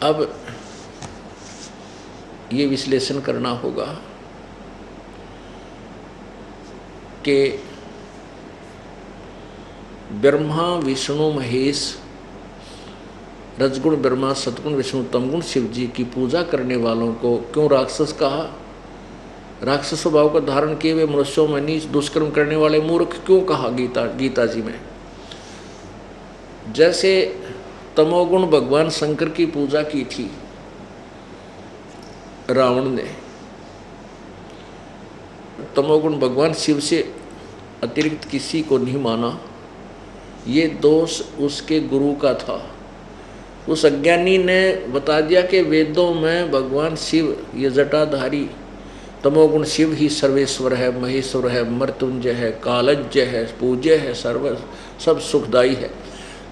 अब ये विश्लेषण करना होगा कि ब्रह्मा विष्णु महेश, रजगुण ब्रह्मा, सतगुण विष्णु, तमगुण शिव जी की पूजा करने वालों को क्यों राक्षस कहा? राक्षस स्वभाव का धारण किए हुए मनुष्यों में नीच दुष्कर्म करने वाले मूर्ख क्यों कहा गीता जी में? जैसे तमोगुण भगवान शंकर की पूजा की थी रावण ने, तमोगुण भगवान शिव से अतिरिक्त किसी को नहीं माना, ये दोष उसके गुरु का था। उस अज्ञानी ने बता दिया कि वेदों में भगवान शिव ये जटाधारी तमोगुण शिव ही सर्वेश्वर है, महेश्वर है, मृत्युंजय है, कालज्य है, पूज्य है, सर्व सब सुखदायी है।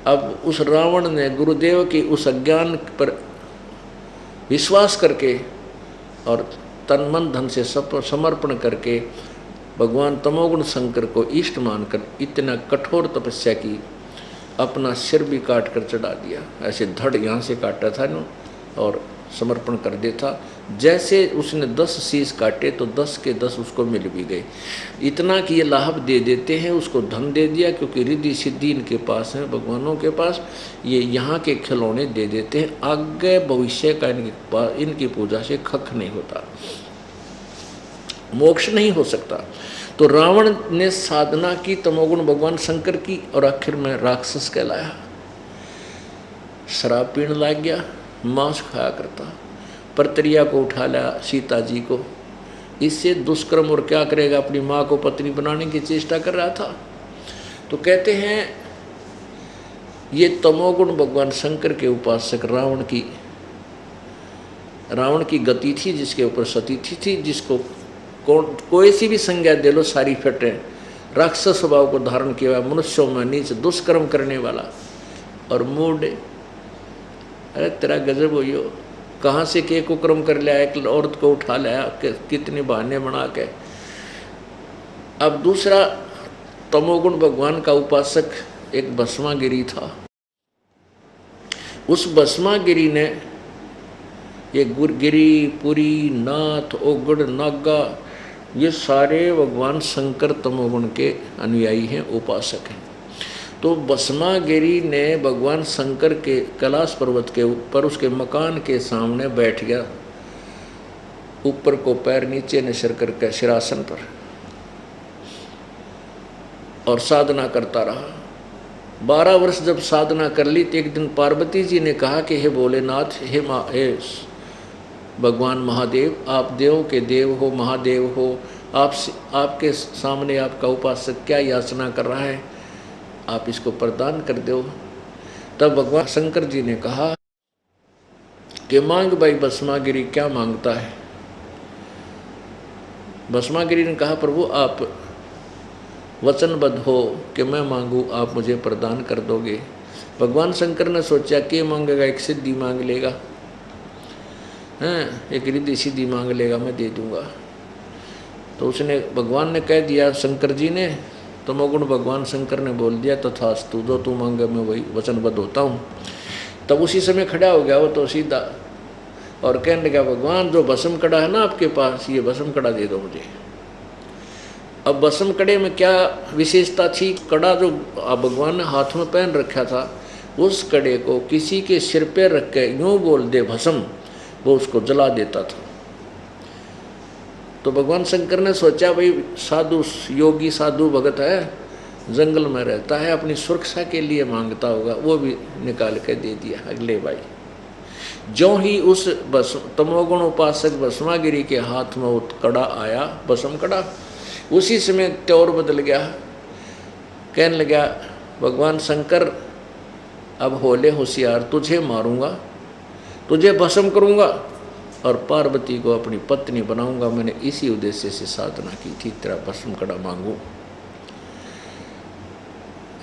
अब उस रावण ने गुरुदेव की उस अज्ञान पर विश्वास करके और तन मन धन से समर्पण करके भगवान तमोगुण शंकर को इष्ट मानकर इतना कठोर तपस्या की, अपना सिर भी काट कर चढ़ा दिया। ऐसे धड़ यहाँ से काटा था ना और समर्पण कर देता। जैसे उसने 10 शीश काटे तो 10 के 10 उसको मिल भी गए। इतना कि ये लाभ दे देते हैं, उसको धन दे दिया, क्योंकि रिद्धि सिद्धि इनके पास है, भगवानों के पास। ये यहाँ के खिलौने दे देते हैं, आगे भविष्य का इनकी पूजा से खक नहीं होता, मोक्ष नहीं हो सकता। तो रावण ने साधना की तमोगुण भगवान शंकर की और आखिर में राक्षस कहलाया। शराब पीने लग गया, मांस खाया करता, परतरिया को उठा लिया सीता जी को, इससे दुष्कर्म और क्या करेगा, अपनी माँ को पत्नी बनाने की चेष्टा कर रहा था। तो कहते हैं ये तमोगुण भगवान शंकर के उपासक रावण की गति थी, जिसके ऊपर सती थी, जिसको कोई सी भी संज्ञा दे लो सारी फटे। राक्षस स्वभाव को धारण किया हुआ, मनुष्यों में नीच दुष्कर्म करने वाला और मूड। अरे तेरा गजब हो, यो कहाँ से के कुकर्म कर लिया, एक औरत को उठा लिया, कितने बहाने बना के। अब दूसरा तमोगुण भगवान का उपासक एक भस्मागिरी था। उस भस्मागिरी ने ये गिरी, पुरी, नाथ, ओगड़, नागा, ये सारे भगवान शंकर तमोगुण के अनुयायी हैं, उपासक हैं। तो भस्मागिरी ने भगवान शंकर के कैलाश पर्वत के ऊपर उसके मकान के सामने बैठ गया, ऊपर को पैर नीचे ने सिर करके सिरासन पर, और साधना करता रहा। 12 वर्ष जब साधना कर ली तो एक दिन पार्वती जी ने कहा कि हे भोलेनाथ, हे भगवान महादेव, आप देवों के देव हो, महादेव हो, आपके सामने आपका उपासक क्या याचना कर रहा है, आप इसको प्रदान कर दो। तब भगवान शंकर जी ने कहा कि मांग भाई भस्मागिरी, क्या मांगता है? भस्मागिरी ने कहा प्रभु आप वचनबद्ध हो कि मैं मांगू आप मुझे प्रदान कर दोगे। भगवान शंकर ने सोचा कि मांगेगा, एक सिद्धि मांग लेगा, हैं, एक रिद्धि सिद्धि मांग लेगा, मैं दे दूंगा। तो उसने भगवान ने कह दिया, शंकर जी ने, तमोगुण भगवान शंकर ने बोल दिया तथास्तु, जो तू मांगे मैं वही वचनबद्ध होता हूँ। तब उसी समय खड़ा हो गया वो तो सीधा, और कहने लगा भगवान जो भस्म कड़ा है ना आपके पास, ये भस्म कड़ा दे दो मुझे। अब भस्म कड़े में क्या विशेषता थी? कड़ा जो भगवान ने हाथ में पहन रखा था, उस कड़े को किसी के सिर पे रख के यूँ बोल दे भस्म, वो उसको जला देता था। तो भगवान शंकर ने सोचा भाई साधु, योगी साधु भगत है, जंगल में रहता है, अपनी सुरक्षा के लिए मांगता होगा, वो भी निकाल के दे दिया अगले भाई। जो ही उस तमोगुण उपासक भस्मागिरी के हाथ में वो कड़ा आया, भस्म कड़ा, उसी समय त्योर बदल गया। कहने लगा भगवान शंकर अब होले होशियार, तुझे मारूंगा, तुझे भस्म करूंगा और पार्वती को अपनी पत्नी बनाऊंगा। मैंने इसी उद्देश्य से साधना की थी, तेरा भस्म कड़ा मांगू।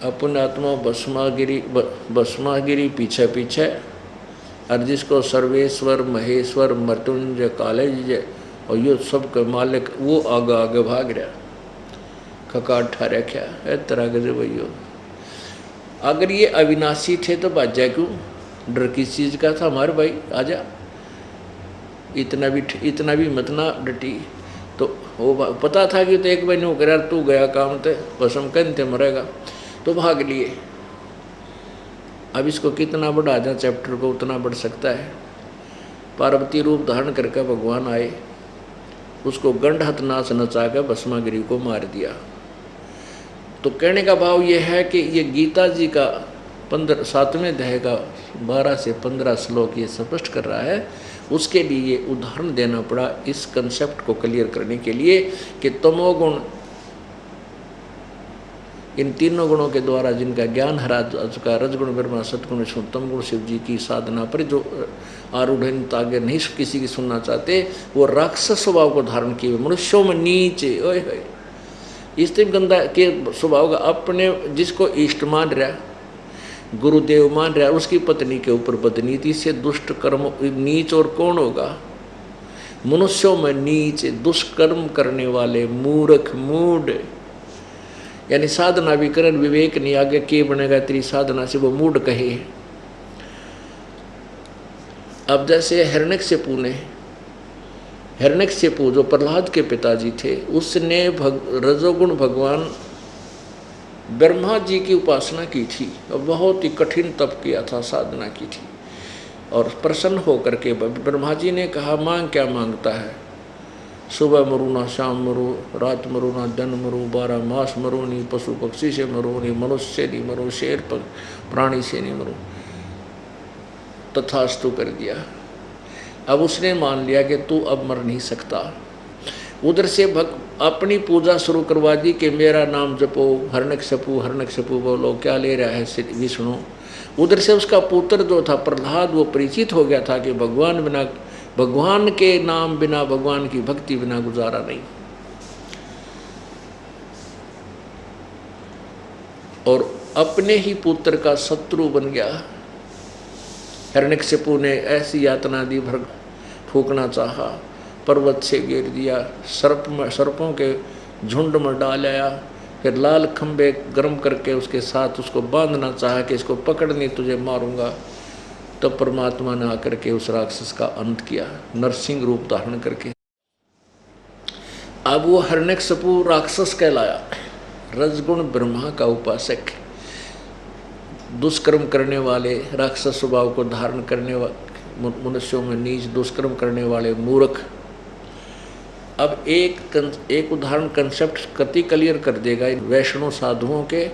अपने आत्मा भस्मागिरी पीछे पीछे, और जिसको सर्वेश्वर, महेश्वर, मृत्युंजय, कालज्य और ये सब के मालिक, वो आगे आगे भाग रहा, खकाट ठा रखा है तरह के भैया। अगर ये अविनाशी थे तो बाजा क्यों? डर किस चीज़ का था? हमारे भाई आजा, इतना भी मत ना डटी। तो वो पता था कि तो एक महीने कर यार तू गया काम थे, बस हम कहते मरेगा, तो भाग लिए। अब इसको कितना बढ़ा दें चैप्टर को उतना बढ़ सकता है। पार्वती रूप धारण करके भगवान आए, उसको गंडहत नाच नचा कर भस्मागिरी को मार दिया। तो कहने का भाव ये है कि ये गीता जी का 7वें अध्याय का 12 से 15 श्लोक ये स्पष्ट कर रहा है। उसके लिए उदाहरण देना पड़ा इस कंसेप्ट को क्लियर करने के लिए कि तमोगुण, इन तीनों गुणों के द्वारा जिनका ज्ञान हरा चुका, रजगुण ब्रह्मा, सतगुण विष्णु, तमगुण शिव जी की साधना पर जो आरूढ़ आगे नहीं किसी की सुनना चाहते, वो राक्षस स्वभाव को धारण किए मनुष्यों में नीचे ओए होए इस तरह गंदा के स्वभाव का, अपने जिसको इष्ट मान रहा, गुरुदेव मान रहा, उसकी पत्नी के ऊपर बदनीति से दुष्ट कर्म, नीच और कौन होगा? मनुष्यों में नीच, दुष्कर्म करने वाले, मूर्ख, मूढ़, यानी साधना भी करन विवेक नहीं, आगे के बनेगा तेरी साधना से, वो मूढ़ कहे। अब जैसे हिरण्यकशिपु जो प्रहलाद के पिताजी थे, उसने रजोगुण भगवान ब्रह्मा जी की उपासना की थी और बहुत ही कठिन तप किया था, साधना की थी, और प्रसन्न होकर के ब्रह्मा जी ने कहा मांग क्या मांगता है? सुबह मरू ना, शाम मरू, रात मरू ना, दिन मरू, 12 मास मरू नहीं, पशु पक्षी से मरू नहीं, मनुष्य से नहीं मरू, शेर प्राणी से नहीं मरू। तथास्तु कर दिया। अब उसने मान लिया कि तू अब मर नहीं सकता। उधर से अपनी पूजा शुरू करवा दी कि मेरा नाम जपो, हिरण्यकशिपु बोलो, क्या ले रहा है विष्णु। उधर से उसका पुत्र जो था प्रहलाद, वो परिचित हो गया था कि भगवान के नाम बिना, भगवान की भक्ति बिना गुजारा नहीं। और अपने ही पुत्र का शत्रु बन गया। हिरण्यकशिपु ने ऐसी यातना दी, फूकना चाहा, पर्वत से गिर दिया, सर्पों के झुंड में डाल आया, फिर लाल खंबे गर्म करके उसके साथ उसको बांधना चाहा कि इसको पकड़ नहीं तुझे मारूंगा। तब तो परमात्मा ने आकर के उस राक्षस का अंत किया, नरसिंह रूप धारण करके। अब वो हिरण्यकशिपु राक्षस कहलाया, रजगुण ब्रह्मा का उपासक, दुष्कर्म करने वाले, राक्षस स्वभाव को धारण करने वाले, मनुष्यों में नीच, दुष्कर्म करने वाले मूर्ख। अब एक उदाहरण कंसेप्ट कति क्लियर कर देगा वैष्णव साधुओं के,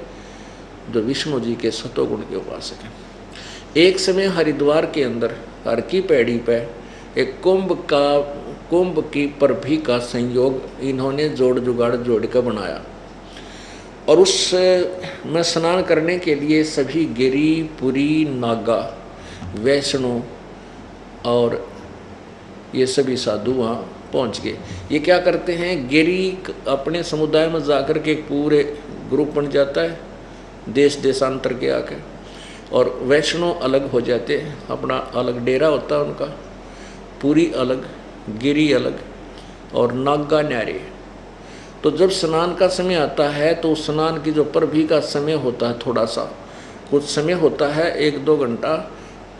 जो विष्णु जी के सतोगुण के उपासक हैं। एक समय हरिद्वार के अंदर हर की पैड़ी पर एक कुंभ की परभी का संयोग इन्होंने जोड़ कर बनाया, और उस में स्नान करने के लिए सभी गिरी, पुरी, नागा, वैष्णव और ये सभी साधु वहाँ पहुँच गए। ये क्या करते हैं, गिरी अपने समुदाय में जाकर के पूरे ग्रुप बन जाता है, देश देशांतर के आकर, और वैष्णव अलग हो जाते हैं, अपना अलग डेरा होता है उनका, पुरी अलग, गिरी अलग, और नागा न्यारे। तो जब स्नान का समय आता है तो स्नान की जो परभी का समय होता है, थोड़ा सा कुछ समय होता है, 1-2 घंटा,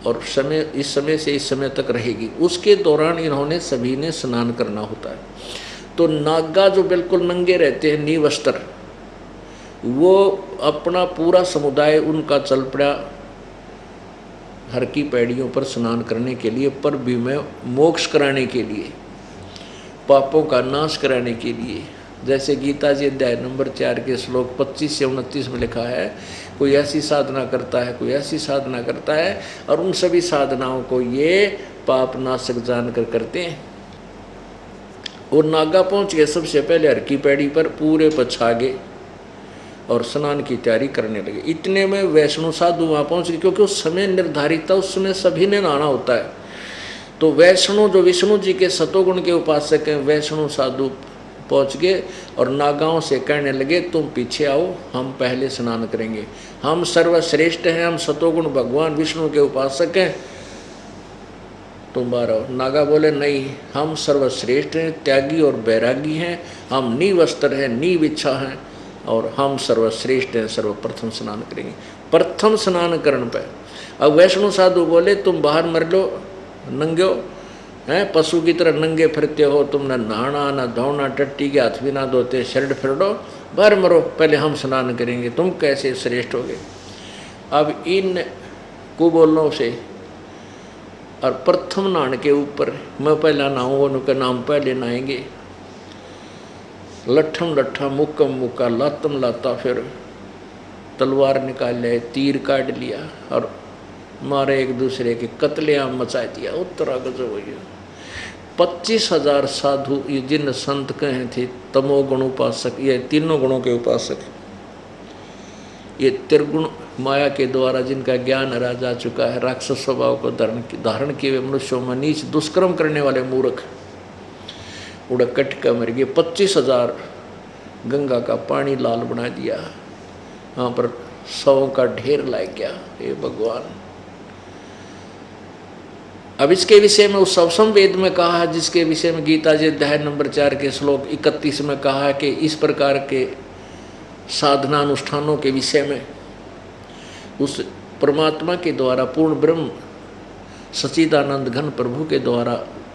और समय इस समय से इस समय तक रहेगी, उसके दौरान इन्होंने सभी ने स्नान करना होता है। तो नागा जो बिल्कुल नंगे रहते हैं, निवस्त्र, वो अपना पूरा समुदाय उनका चल पड़ा हर की पैड़ियों पर स्नान करने के लिए, परभी में मोक्ष कराने के लिए, पापों का नाश कराने के लिए। जैसे गीता जी अध्याय नंबर 4 के श्लोक 25 से 29 में लिखा है, कोई ऐसी साधना करता है, कोई ऐसी साधना करता है, और उन सभी साधनाओं को ये पाप नाशक जानकर करते हैं। और नागा पहुंच गए सबसे पहले हर की पैड़ी पर, पूरे पछा गए और स्नान की तैयारी करने लगे। इतने में वैष्णव साधु वहाँ पहुँच गए, क्योंकि उस समय निर्धारित था, उस समय सभी ने नहाना होता है। तो वैष्णव जो विष्णु जी के सतोगुण के उपासक हैं, वैष्णव साधु पहुँच गए और नागाओं से कहने लगे, तुम पीछे आओ, हम पहले स्नान करेंगे, हम सर्वश्रेष्ठ हैं, हम सतोगुण भगवान विष्णु के उपासक हैं, तुम बाहर आओ। नागा बोले नहीं, हम सर्वश्रेष्ठ हैं, त्यागी और बैरागी हैं, हम निवस्त्र हैं, निविच्छा हैं, और हम सर्वश्रेष्ठ हैं, सर्वप्रथम स्नान करेंगे। प्रथम स्नान करण पर अब वैष्णो साधु बोले तुम बाहर मर लो नंगे हो, हैं पशु की तरह नंगे फिरते हो, तुम न नहाना न धोना, टट्टी के हाथ भी ना धोते, शर्ट फिरडो, बाहर मरो, पहले हम स्नान करेंगे, तुम कैसे श्रेष्ठ होगे। अब इन कुबोलों से और प्रथम नहान के ऊपर मैं पहला नहाऊँ, उनका नाम पहले नहाएंगे, लट्ठम लट्ठा मुक्कम मुक्का लातम लाता, फिर तलवार निकाल लिया, तीर काट लिया और मारे एक दूसरे के कत्लेआम मचा दिया। उत्तरा गजब हुई। 25,000 साधु ये जिन संत कहे थे तमोगुण उपासक, ये तीनों गुणों के उपासक, ये त्रिगुण माया के द्वारा जिनका ज्ञान हरा जा चुका है, राक्षस स्वभाव को धारण किए हुए मनुष्यों में नीच दुष्कर्म करने वाले मूर्ख उड़ा कट का मर गए। 25,000 गंगा का पानी लाल बना दिया, वहाँ पर 100 का ढेर लाग गया। हे भगवान, अब इसके विषय में उस सवसम वेद में कहा है, जिसके विषय में गीता जी अध्याय नंबर 4 के श्लोक 31 में कहा है कि इस प्रकार के साधना अनुष्ठानों के विषय में उस परमात्मा के द्वारा पूर्ण ब्रह्म सच्चिदानंद घन प्रभु के द्वारा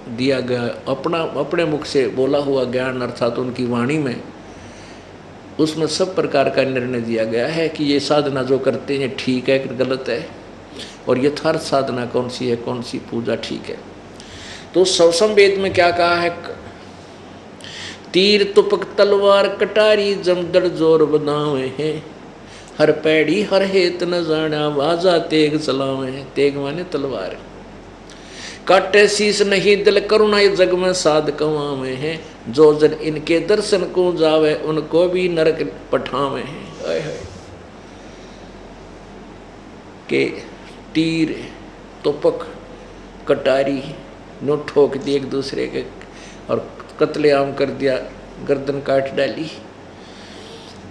दिया गया अपने मुख से बोला हुआ ज्ञान, अर्थात उनकी वाणी में, उसमें सब प्रकार का निर्णय दिया गया है कि ये साधना जो करते हैं ठीक है कि गलत है, और यथार्थ साधना कौन सी है, कौन सी पूजा ठीक है। तो सवसम वेद में क्या कहा है, तीर तुपक तलवार कटारी जमदड़ जोर बदावे हैं, हर पैड़ी हर हेत न जाना वाजा तेग चलावे हैं। तेग माने तलवार, काटे शीस नहीं दिल करुणा ये जग में साध कमावे हैं, जो जन इनके दर्शन को जावे उनको भी नरक पठावे हैं। के तीर तुपक कटारी नो ठोक दिए एक दूसरे के और कत्लेआम कर दिया, गर्दन काट डाली।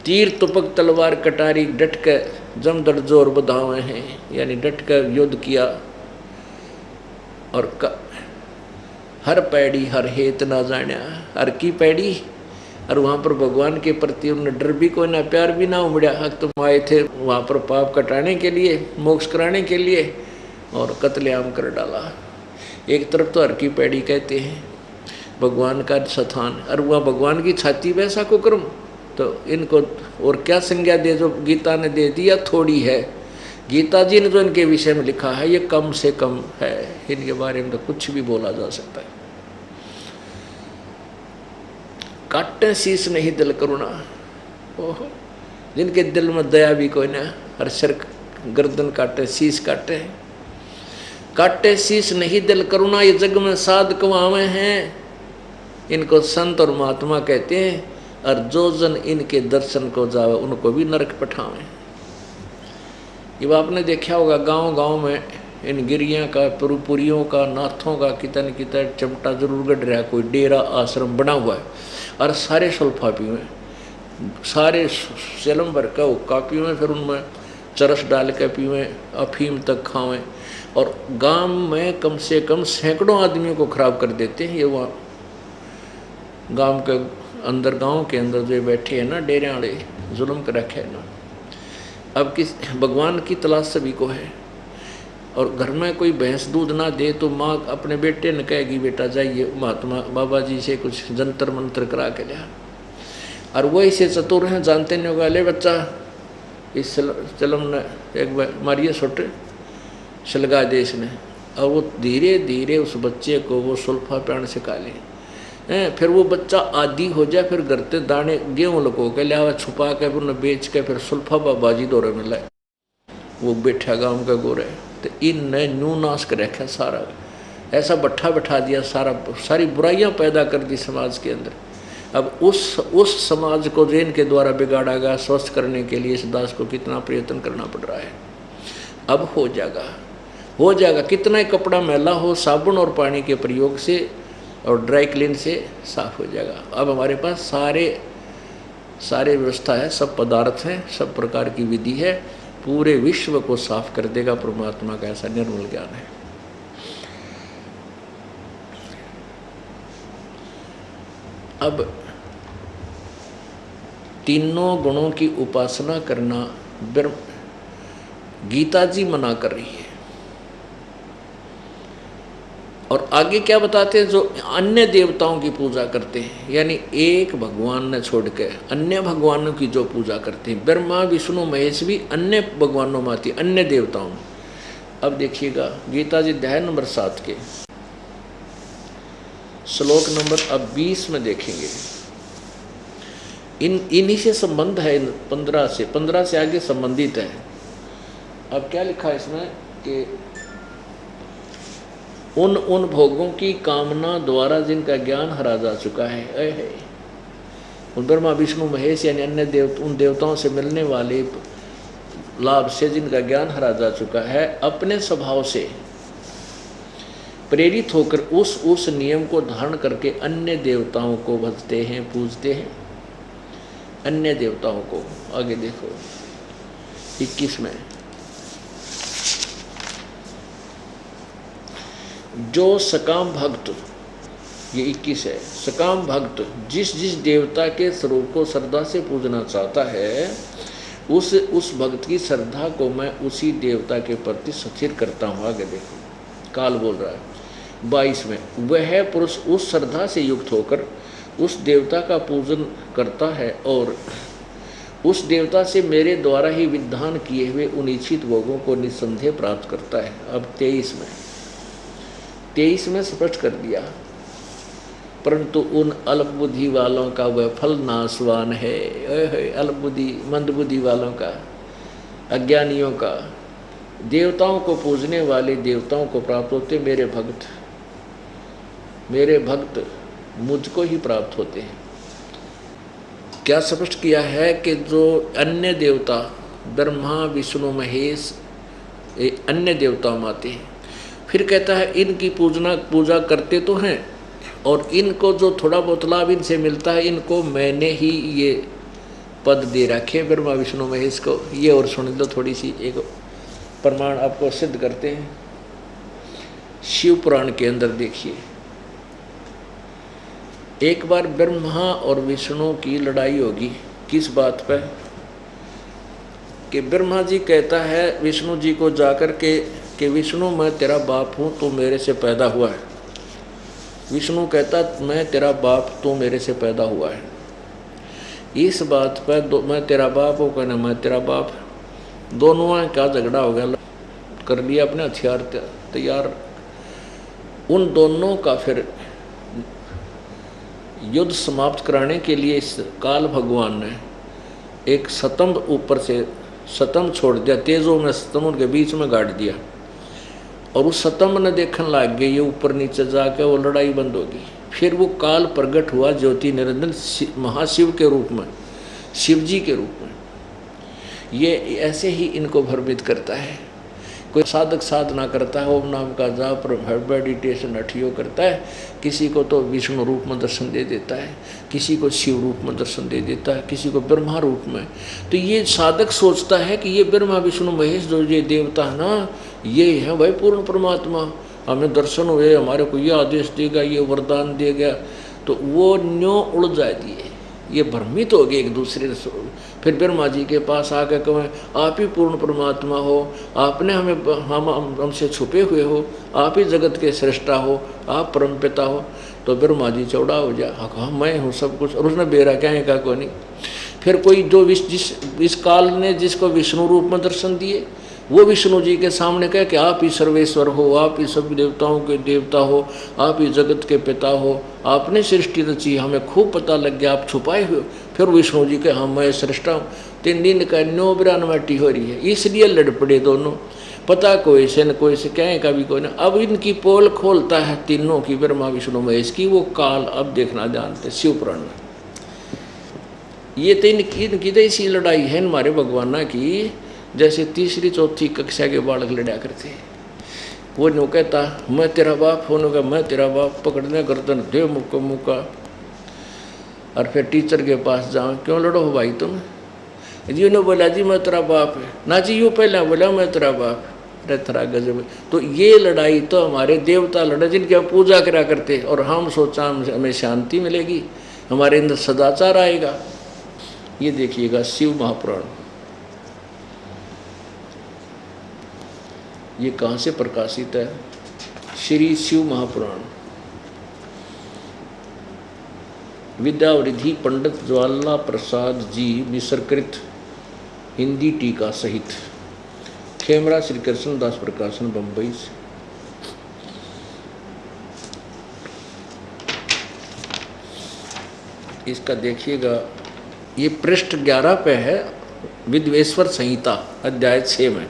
तीर तुपक तलवार कटारी डट कर जमदड़ जोर बधावे हैं, यानी डट कर युद्ध किया, और हर पैड़ी हर हेत ना जाना, हर की पैड़ी, और वहाँ पर भगवान के प्रति उन्हें डर भी कोई ना, प्यार भी ना उमड़ा। तुम आए थे वहाँ पर पाप कटाने के लिए, मोक्ष कराने के लिए, और कत्लेआम कर डाला। एक तरफ तो हर की पैड़ी कहते हैं भगवान का स्थान, और वह भगवान की छाती वैसा कुकर्म, तो इनको और क्या संज्ञा दे जो गीता ने दे दिया, थोड़ी है। गीता जी ने जो इनके विषय में लिखा है ये कम से कम है, इनके बारे में तो कुछ भी बोला जा सकता है। काटे शीश नहीं दिल करुणा, ओहो, जिनके दिल में दया भी कोई ना, हर सर गर्दन काटे, शीश काटे। काटे शीश नहीं दिल करुणा ये जग में साध कमावे हैं, इनको संत और महात्मा कहते हैं, और जो जन इनके दर्शन को जावे उनको भी नरक पठावे। ये आपने देखा होगा गांव गांव में इन गिरियाँ का, पुरियों का, नाथों का कितन कितन चमटा जरूर गढ़ रहा, कोई डेरा आश्रम बना हुआ है, और सारे सुल्फापी में, सारे सेलम भर का कापी में, फिर उनमें चरस डाल के पीवें, अफीम तक खावें, और गांव में कम से कम सैकड़ों आदमियों को खराब कर देते हैं। ये वहाँ गांव के अंदर, गांव के अंदर जो बैठे हैं ना डेरे वाले, जुल्म कर रखे हैं ना। अब किस भगवान की तलाश सभी को है, और घर में कोई भैंस दूध ना दे तो माँ अपने बेटे ने कहेगी बेटा जाइए महात्मा बाबा जी से कुछ जंतर मंत्र करा के लिया, और वो इसे चतुर हैं, जानते नहीं होगा, ले बच्चा इस चलम ने एक बार मारिए छोटे शलगा दे इसने, और वो धीरे धीरे उस बच्चे को वो सुल्फा पैण सिखा ले, फिर वो बच्चा आदि हो जाए, फिर गरते दाने गेहूँ लको के लिया छुपा के, फिर उन्हें बेच के, फिर सुल्फा बाबाजी दौरे में लाए, वो बैठा गाँव का गोरे, तो इनने न्यू नाश कर रखा सारा, ऐसा बट्ठा बैठा दिया, सारी बुराइयां पैदा कर दी समाज के अंदर। अब उस समाज को जो इनके द्वारा बिगाड़ा गया, स्वस्थ करने के लिए इस दास को कितना प्रयत्न करना पड़ रहा है। अब हो जाएगा, कितना ही कपड़ा मैला हो, साबुन और पानी के प्रयोग से और ड्राई क्लीन से साफ हो जाएगा। अब हमारे पास सारे व्यवस्था है, सब पदार्थ हैं, सब प्रकार की विधि है, पूरे विश्व को साफ कर देगा परमात्मा का ऐसा निर्मल ज्ञान है। अब तीनों गुणों की उपासना करना गीता जी मना कर रही है। और आगे क्या बताते हैं, जो अन्य देवताओं की पूजा करते हैं, यानी एक भगवान ने छोड़ के अन्य भगवानों की जो पूजा करते हैं, ब्रह्मा विष्णु महेश भी अन्य भगवानों में आती, अन्य देवताओं में। अब देखिएगा गीता जी अध्याय नंबर 7 के श्लोक नंबर अब 20 में देखेंगे। इन्हीं से संबंध है, 15 से आगे संबंधित है। अब क्या लिखा है इसमें कि उन भोगों की कामना द्वारा जिनका ज्ञान हरा जा चुका है, उन ब्रह्मा विष्णु महेश यानी अन्य उन देवताओं से मिलने वाले लाभ से जिनका ज्ञान हरा जा चुका है, अपने स्वभाव से प्रेरित होकर उस नियम को धारण करके अन्य देवताओं को भजते हैं, पूजते हैं। अन्य देवताओं को आगे देखो 21 में, जो सकाम भक्त, ये 21 है, सकाम भक्त जिस देवता के स्वरूप को श्रद्धा से पूजना चाहता है, उस भक्त की श्रद्धा को मैं उसी देवता के प्रति स्थिर करता हूँ। आगे देखो काल बोल रहा है 22 में, वह पुरुष उस श्रद्धा से युक्त होकर उस देवता का पूजन करता है और उस देवता से मेरे द्वारा ही विधान किए हुए उनिश्चित भोगों को निस्संदेह प्राप्त करता है। अब 23 में स्पष्ट कर दिया, परंतु उन अल्प बुद्धि वालों का वह फल नाशवान है। अल्प बुद्धि मंद बुद्धि वालों का, अज्ञानियों का, देवताओं को पूजने वाले देवताओं को प्राप्त होते, मेरे भक्त मुझको ही प्राप्त होते हैं। क्या स्पष्ट किया है कि जो अन्य देवता ब्रह्मा विष्णु महेश अन्य देवताओं में आते हैं, फिर कहता है इनकी पूजा करते तो हैं और इनको जो थोड़ा बहुत लाभ इनसे मिलता है, इनको मैंने ही ये पद दे रखे ब्रह्मा विष्णु महेश को। ये और सुन लो थोड़ी सी, एक प्रमाण आपको सिद्ध करते हैं। शिव पुराण के अंदर देखिए, एक बार ब्रह्मा और विष्णु की लड़ाई होगी। किस बात पर? कि ब्रह्मा जी कहता है विष्णु जी को जाकर के कि विष्णु मैं तेरा बाप हूँ, तू मेरे से पैदा हुआ है। विष्णु कहता मैं तेरा बाप, तू मेरे से पैदा हुआ है। इस बात पर मैं तेरा बाप हूँ, कहना मैं तेरा बाप। दोनों का झगड़ा हो गया, कर लिया अपने हथियार तैयार। उन दोनों का फिर युद्ध समाप्त कराने के लिए इस काल भगवान ने एक स्तंभ ऊपर से स्तंभ छोड़ दिया, तेजों में स्तंभ उनके बीच में गाड़ दिया और उस स्तंभ ने देखने लग गए, ये ऊपर नीचे जाके वो लड़ाई बंद होगी। फिर वो काल प्रकट हुआ ज्योति निरंजन महाशिव के रूप में, शिव जी के रूप में। ये ऐसे ही इनको भ्रमित करता है। कोई साधक साधना करता है, ओम नाम का जाप मेडिटेशन अठियो करता है, किसी को तो विष्णु रूप में दर्शन दे देता है, किसी को शिव रूप में दर्शन दे देता है, किसी को ब्रह्मा रूप में। तो ये साधक सोचता है कि ये ब्रह्मा विष्णु महेश जो ये देवता है ना, ये है भाई पूर्ण परमात्मा, हमें दर्शन हुए, हमारे को ये आदेश देगा, ये वरदान देगा। तो वो न्यों उलझा दिए, ये भ्रमित हो गए एक दूसरे से। फिर ब्रह्मा जी के पास आकर कहें आप ही पूर्ण परमात्मा हो, आपने हमसे छुपे हुए हो, आप ही जगत के सृष्टा हो, आप परमपिता हो। तो ब्रह्मा जी चौड़ा हो जा, हाँ मैं हूँ सब कुछ, और उसने बेरा क्या का को नहीं। फिर कोई जो इस काल ने जिसको विष्णु रूप में दर्शन दिए, वो विष्णु जी के सामने कहे कि आप ही सर्वेश्वर हो, आप ही सब देवताओं के देवता हो, आप ही जगत के पिता हो, आपने सृष्टि रची, हमें खूब पता लग गया, आप छुपाए हुए। फिर विष्णु जी के हाँ मैं सृष्टा हूँ। 3 दिन का 9 बिरानवाटी हो रही है, इसलिए लड़ पड़े दोनों। पता कोई से न कोई से कहें का भी कोई ना। अब इनकी पोल खोलता है तीनों की, ब्रह्मा विष्णु महेश की, वो काल अब देखना जानते शिव पुराण में। ये तो इनकी तो इसी लड़ाई है हमारे भगवाना की, जैसे 3री 4थी कक्षा के बालक लड़ा करते। वो नो कहता मैं तेरा बाप, होने का मैं तेरा बाप, पकड़ने गर्दन दे मुक्का मुक्का। और फिर टीचर के पास जाओ, क्यों लड़ो हो भाई तुम? जी ने बोला जी मैं तेरा बाप है ना जी, यूँ पहले बोला मैं तेरा बाप। अरे थरा गजब। तो ये लड़ाई तो हमारे देवता लड़े जिनकी हम पूजा करा करते, और हम सोचा हमें शांति मिलेगी, हमारे अंदर सदाचार आएगा। ये देखिएगा शिव महापुराण, ये कहाँ से प्रकाशित है? श्री शिव महापुराण विद्यावृद्धि पंडित ज्वाला प्रसाद जी मिश्रकृत हिंदी टीका सहित खेमरा श्री कृष्णदास प्रकाशन बम्बई से। इसका देखिएगा, ये पृष्ठ 11 पे है, विद्वेश्वर संहिता अध्याय 6 में।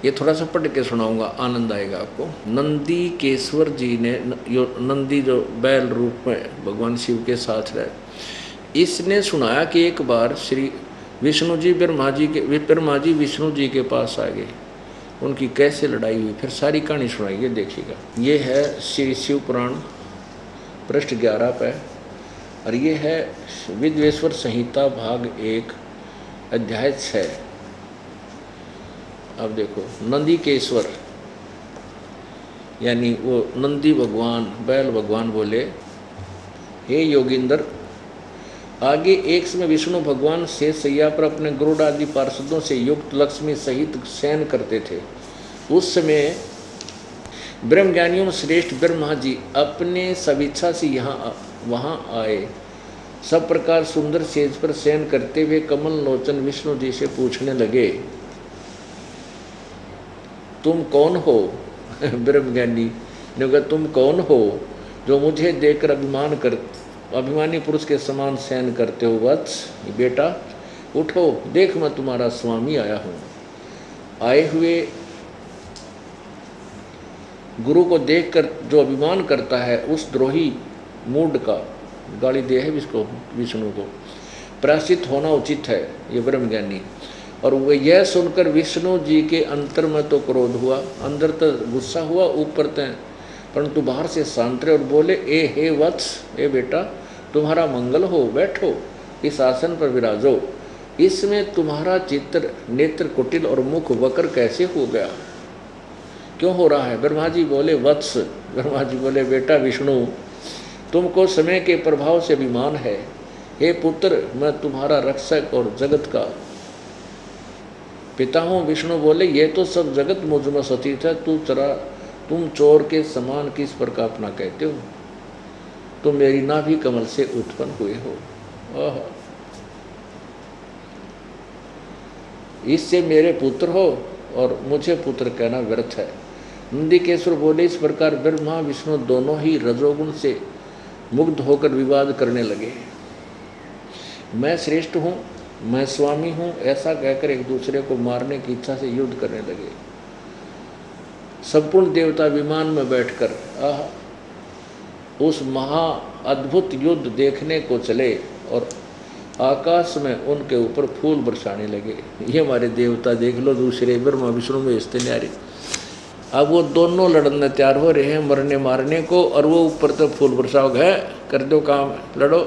ये थोड़ा सा पढ़ के सुनाऊंगा, आनंद आएगा आपको। नंदी केश्वर जी ने, नंदी जो बैल रूप में भगवान शिव के साथ रहे, इसने सुनाया कि एक बार श्री विष्णु जी ब्रह्मा जी विष्णु जी के पास आ गए, उनकी कैसे लड़ाई हुई, फिर सारी कहानी सुनाइए। देखिएगा, ये है श्री शिव पुराण पृष्ठ 11 पे, और ये है विद्वेश्वर संहिता भाग 1 अध्याय 6। अब देखो, नंदीकेश्वर यानी वो नंदी भगवान, बैल भगवान बोले, हे योगिंदर, आगे एक समय विष्णु भगवान से सैया पर अपने गरुड़ आदि पार्षदों से युक्त लक्ष्मी सहित शयन करते थे। उस समय ब्रह्मज्ञानियों में श्रेष्ठ ब्रह्मा जी अपने स्वेच्छा से वहाँ आए। सब प्रकार सुंदर सेज पर शयन करते हुए कमल लोचन विष्णु जी से पूछने लगे, तुम कौन हो? ब्रह्मज्ञानी ने कहा, तुम कौन हो जो मुझे देखकर अभिमानी पुरुष के समान शयन करते हो? वत्स, बेटा उठो, देख मैं तुम्हारा स्वामी आया हूँ। आए हुए गुरु को देखकर जो अभिमान करता है, उस द्रोही मूड का, गाली दे है इसको, विष्णु को, प्रायश्चित होना उचित है, ये ब्रह्मज्ञानी। और वह यह सुनकर विष्णु जी के अंतर में तो क्रोध हुआ, अंदर तो गुस्सा हुआ, ऊपर तय, परंतु बाहर से शांत रहे और बोले, हे वत्स, ए बेटा, तुम्हारा मंगल हो, बैठो, इस आसन पर विराजो। इसमें तुम्हारा चित्र नेत्र कुटिल और मुख वक्र कैसे हो गया, क्यों हो रहा है? ब्रह्मा जी बोले, वत्स, ब्रह्मा जी बोले, बेटा विष्णु, तुमको समय के प्रभाव से अभिमान है। हे पुत्र, मैं तुम्हारा रक्षक और जगत का पिता हूँ। विष्णु बोले, ये तो सब जगत मुझ में सतीत है, तुम चोर के समान किस पर कल्पना कहते हो? तुम मेरी नाभि कमल से उत्पन्न हुए हो, इससे मेरे पुत्र हो, और मुझे पुत्र कहना व्यर्थ है। नंदीकेश्वर बोले, इस प्रकार ब्रह्मा विष्णु दोनों ही रजोगुण से मुग्ध होकर विवाद करने लगे। मैं श्रेष्ठ हूँ, मैं स्वामी हूँ, ऐसा कहकर एक दूसरे को मारने की इच्छा से युद्ध करने लगे। संपूर्ण देवता विमान में बैठकर उस महा अद्भुत युद्ध देखने को चले और आकाश में उनके ऊपर फूल बरसाने लगे। ये हमारे देवता देख लो, दूसरे ब्रह्मा विष्णु में भेजते न्यारे। अब वो दोनों लड़ने तैयार हो रहे हैं, मरने मारने को, और वो ऊपर तो फूल बरसाओ है, कर दो काम, लड़ो।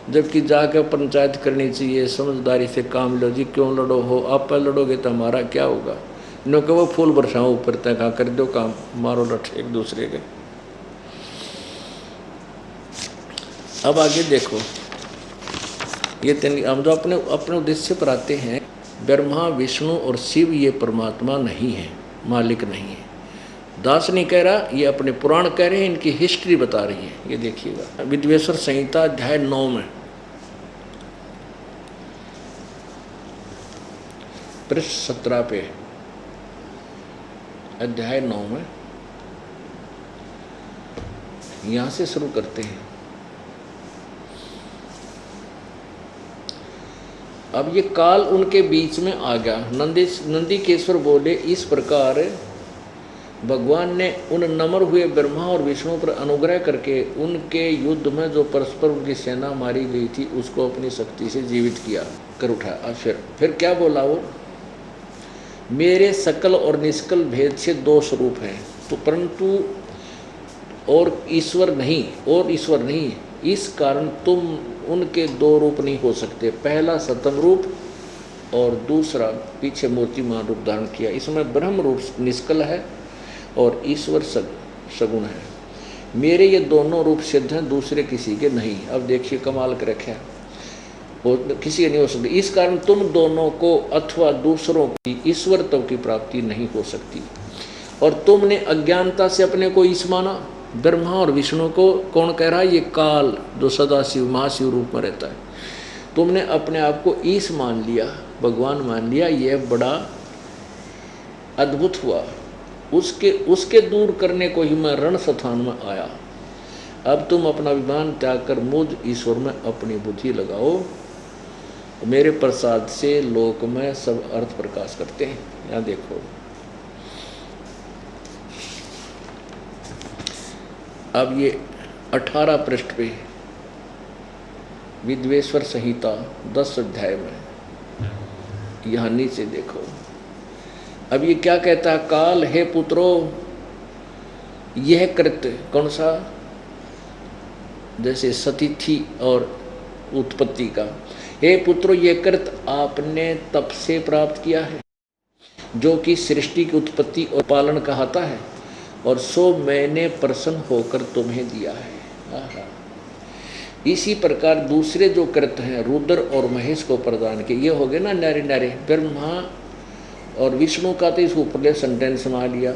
जबकि जाकर पंचायत करनी चाहिए, समझदारी से काम लो जी, क्यों लड़ो हो, आप पर लड़ोगे तो हमारा क्या होगा? नो कि वो फूल बरसाओ ऊपर तक, कहा कर दो काम, मारो लठ एक दूसरे के। अब आगे देखो, ये हम जो अपने उद्देश्य पर आते हैं, ब्रह्मा विष्णु और शिव ये परमात्मा नहीं है, मालिक नहीं है। दास नहीं कह रहा, ये अपने पुराण कह रहे हैं, इनकी हिस्ट्री बता रही है। ये देखिएगा, विद्वेश्वर संहिता अध्याय 9 में पृष्ठ 17 पे, अध्याय 9 में यहां से शुरू करते हैं। अब ये काल उनके बीच में आ गया। नंदीकेश्वर बोले, इस प्रकार भगवान ने उन नम्र हुए ब्रह्मा और विष्णु पर अनुग्रह करके उनके युद्ध में जो परस्पर उनकी सेना मारी गई थी, उसको अपनी शक्ति से जीवित किया कर उठाया। फिर क्या बोला वो? मेरे सकल और निष्कल भेद से 2 स्वरूप हैं, तो परंतु और ईश्वर नहीं, इस कारण तुम उनके 2 रूप नहीं हो सकते। पहला सतम रूप और दूसरा पीछे मूर्तिमान रूप धारण किया। इसमें ब्रह्म रूप निष्कल है और ईश्वर सगुण है। मेरे ये दोनों रूप सिद्ध हैं, दूसरे किसी के नहीं। अब देखिए कमाल कर रखे हैं, वो किसी के नहीं हो सकती। इस कारण तुम दोनों को अथवा दूसरों की ईश्वरत्व की प्राप्ति नहीं हो सकती। और तुमने अज्ञानता से अपने को ईश माना। ब्रह्मा और विष्णु को कौन कह रहा है? ये काल जो सदाशिव महाशिव रूप में रहता है। तुमने अपने आप को ईश मान लिया, भगवान मान लिया, यह बड़ा अद्भुत हुआ। उसके दूर करने को ही मैं रण स्थान में आया। अब तुम अपना अभिमान त्याग कर मुझ ईश्वर में अपनी बुद्धि लगाओ। मेरे प्रसाद से लोक में सब अर्थ प्रकाश करते हैं। यहाँ देखो, अब ये 18 पृष्ठ पे विद्वेश्वर संहिता 10 अध्याय में यहाँ नीचे देखो। अब ये क्या कहता है? काल, हे पुत्रो, यह कृत्य कौन सा? जैसे सतिथि और उत्पत्ति का। हे पुत्रो, यह कृत्य आपने तप से प्राप्त किया है, जो कि सृष्टि की उत्पत्ति और पालन कहता है, और सो मैंने प्रसन्न होकर तुम्हें दिया है। इसी प्रकार दूसरे जो कृत्य हैं, रुद्र और महेश को प्रदान किए। ये हो गए ना न्यारे न्यारे। ब्रह्मा और विष्णु का तो इस ऊपर सेंटेंस में लिया।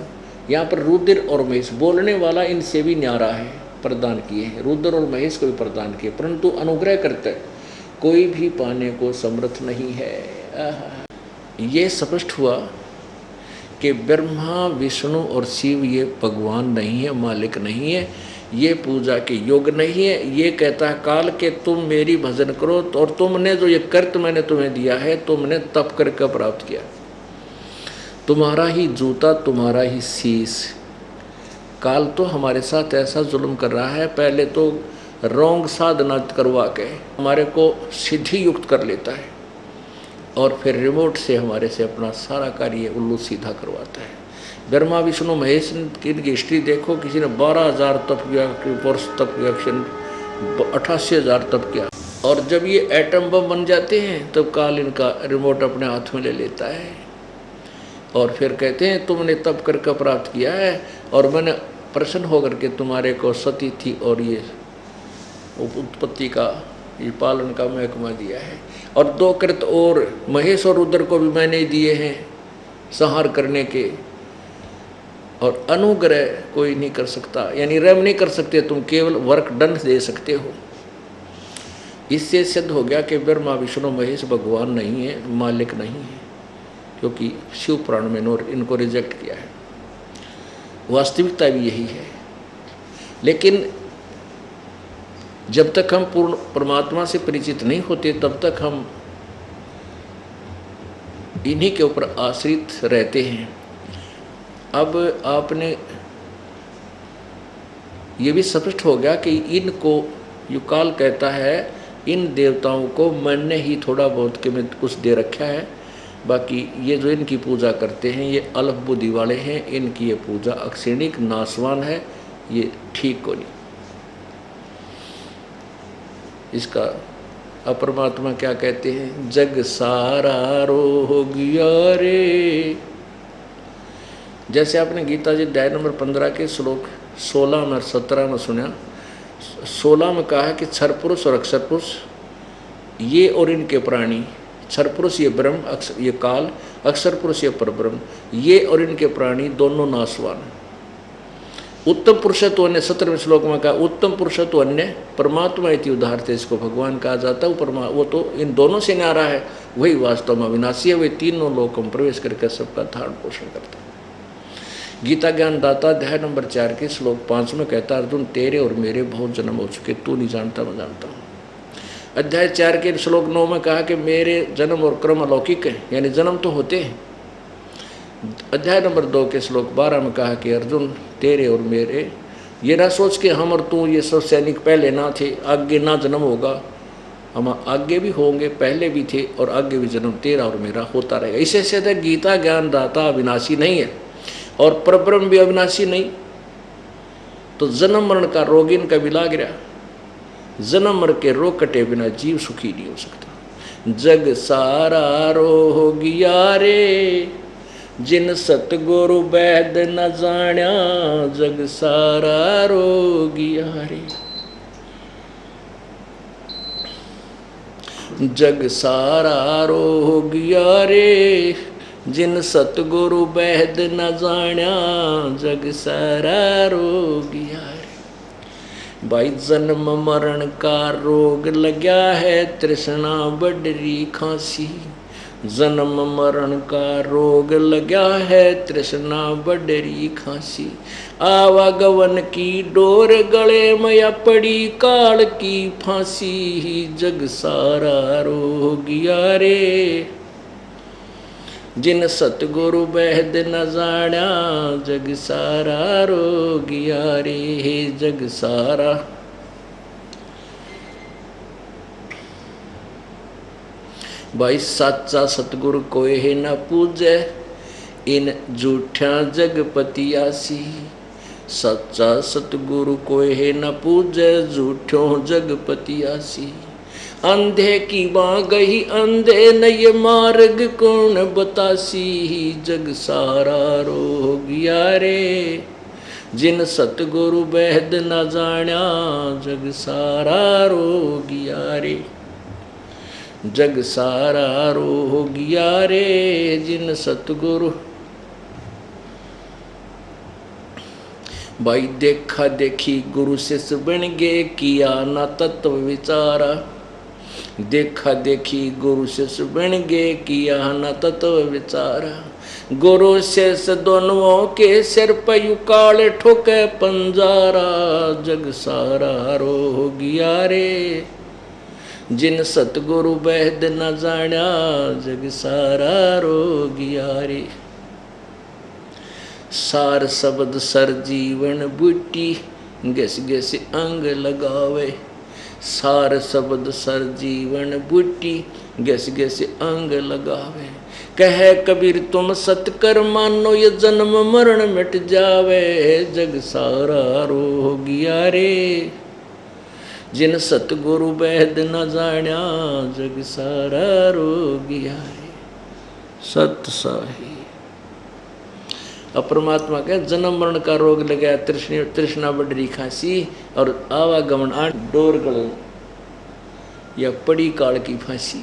यहाँ पर रुद्र और महेश, बोलने वाला इनसे भी न्यारा है, प्रदान किए हैं। रुद्र और महेश को भी प्रदान किए, परंतु अनुग्रह करते कोई भी पाने को समर्थ नहीं है। ये स्पष्ट हुआ कि ब्रह्मा, विष्णु और शिव ये भगवान नहीं है, मालिक नहीं है, ये पूजा के योग नहीं है। ये कहता है काल के तुम मेरी भजन करो, और तुमने जो ये कर्त मैंने तुम्हें दिया है, तुमने तप करके प्राप्त किया। तुम्हारा ही जूता, तुम्हारा ही शीश। काल तो हमारे साथ ऐसा जुल्म कर रहा है, पहले तो रोंग साधना करवा के हमारे को सिद्धि युक्त कर लेता है, और फिर रिमोट से हमारे से अपना सारा कार्य उल्लू सीधा करवाता है। ब्रह्मा, विष्णु, महेश की इनकी हिस्ट्री देखो। किसी ने 12,000 तप किया, वर्ष तप किया, 88,000 तप किया, और जब ये एटम बम बन जाते हैं तब काल इनका रिमोट अपने हाथ में ले लेता है, और फिर कहते हैं तुमने तप करके प्राप्त किया है, और मैंने प्रसन्न होकर के तुम्हारे को सती थी और ये उत्पत्ति का, ये पालन का महकमा दिया है। और 2 कृत और महेश और रुद्र को भी मैंने दिए हैं संहार करने के, और अनुग्रह कोई नहीं कर सकता, यानी रम नहीं कर सकते, तुम केवल वर्क डन दे सकते हो। इससे सिद्ध हो गया कि ब्रह्मा, विष्णु, महेश भगवान नहीं है, मालिक नहीं है, क्योंकि शिव पुराण में इनको रिजेक्ट किया है। वास्तविकता भी यही है। लेकिन जब तक हम पूर्ण परमात्मा से परिचित नहीं होते, तब तक हम इन्हीं के ऊपर आश्रित रहते हैं। अब आपने ये भी स्पष्ट हो गया कि इनको युकाल कहता है, इन देवताओं को मैंने ही थोड़ा बहुत के में कुछ दे रखा है, बाकी ये जो इनकी पूजा करते हैं ये अल्प बुद्धि वाले हैं, इनकी ये पूजा अक्षणिक नाशवान है, ये ठीक को नहीं। इसका अपरमात्मा क्या कहते हैं? जग सारा रोगिया रे। जैसे आपने गीता जी अध्याय नंबर 15 के श्लोक 16 में 17 में सुना। 16 में कहा है कि क्षर पुरुष और अक्षर पुरुष ये और इनके प्राणी, क्षर पुरुष ये ब्रह्म, ये काल, अक्षर पुरुष ये परब्रह्म, ये और इनके प्राणी दोनों नाशवान। उत्तम पुरुषत्व अन्य 17वें श्लोक में कहा, उत्तम पुरुषत्व अन्य परमात्मा इति उदाहरते, इसको भगवान कहा जाता है। वो तो इन दोनों से न्यारा है, वही वास्तव में अविनाशी है, वे तीनों लोकों में प्रवेश करके सबका धारण पोषण करता है। गीता ज्ञान दाता अध्याय नंबर 4 के श्लोक 5 में कहता, अर्जुन तेरे और मेरे बहुत जन्म हो चुके, तू नहीं जानता मैं जानता हूँ। अध्याय 4 के श्लोक 9 में कहा कि मेरे जन्म और क्रम अलौकिक है, यानी जन्म तो होते हैं। अध्याय नंबर 2 के श्लोक 12 में कहा कि अर्जुन तेरे और मेरे, ये ना सोच के हम और तू ये सब सैनिक पहले ना थे, आगे ना जन्म होगा, हम आगे भी होंगे, पहले भी थे, और आगे भी जन्म तेरा और मेरा होता रहेगा। इससे सीधा गीता ज्ञान दाता अविनाशी नहीं है और परब्रह्म भी अविनाशी नहीं, तो जन्म मरण का रोग इनका भी लाग रहा। जन्म मर के रोग कटे बिना जीव सुखी नहीं हो सकता। जग सारा रोगिया रे, जिन सतगुरु वैद न जाण्या, जग सारा रोगिया रे। जग सारा रोगिया रे, जिन सतगुरु बैद न जाण्या जग सारा रोगिया रे। भाई जन्म मरण का रोग लग्या है तृष्णा बडरी खांसी। जन्म मरण का रोग लग्या है तृष्णा बडरी खांसी। आवागवन की डोर गले मया पड़ी काल की फांसी। जग सारा रोगिया रे। जिन सतगुरु बैद न जाण्या जग सारा रोगिया रे। जग सारा भाई साचा सतगुरु कोई है न पूजे इन झूठा जगपतियासी। सच्चा सतगुरु कोई है न पूजे झूठों जगपतियासी। अंधे की बाँ गई अंधे न ये मार्ग कौन बतासी। जग सारा रोगिया रे। जिन सतगुरु बैद न जाण्या जग सारा रोगिया रे। जग सारा रोगिया रे। जिन सतगुरु भाई देखा देखी गुरु शिष्य बन गए किया ना तत्व विचारा। देखा देखी गुरु शिष्य बन गए किया ना तत्व विचारा। गुरु शिष्य दोनों के सिर पर युकाल ठोके पंजारा। जग सारा रोगिया रे। जिन सतगुरु बैद न जाण्या जग सारा रोगिया रे। सार शब्द सर जीवन बूटी गस गस अंग लगावे। सार शब्द सर जीवन बूटी गस गस अंग लगावे। कहे कबीर तुम सतकर मानो ये जन्म मरण मिट जावे। जग सारा रोगिया रे। जिन सतगुरु बैद न जाण्या जग सारा रोगिया रे। सत साही अपरमात्मा के जन्म मरण का रोग लगा तृष्णा बडरी खांसी और आवागमन डोर गले या पड़ी काल की फांसी।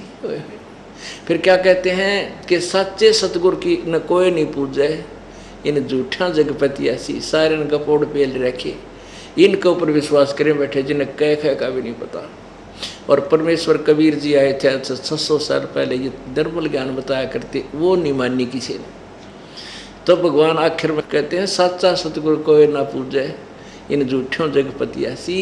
फिर क्या कहते हैं कि सच्चे सतगुरु की न कोई नहीं पूजे इन झूठा जगपति ऐसी। सारे न कपोड़ पेल रखे इनके ऊपर विश्वास करें बैठे जिन्हें कह का भी नहीं पता। और परमेश्वर कबीर जी आए थे 600 साल पहले ये निर्मल ज्ञान बताया करते वो नहीं मानी किसी ने। तो भगवान आखिर में कहते हैं सच्चा सतगुरु कोई ना पूजे इन झूठों जगपति ऐसी।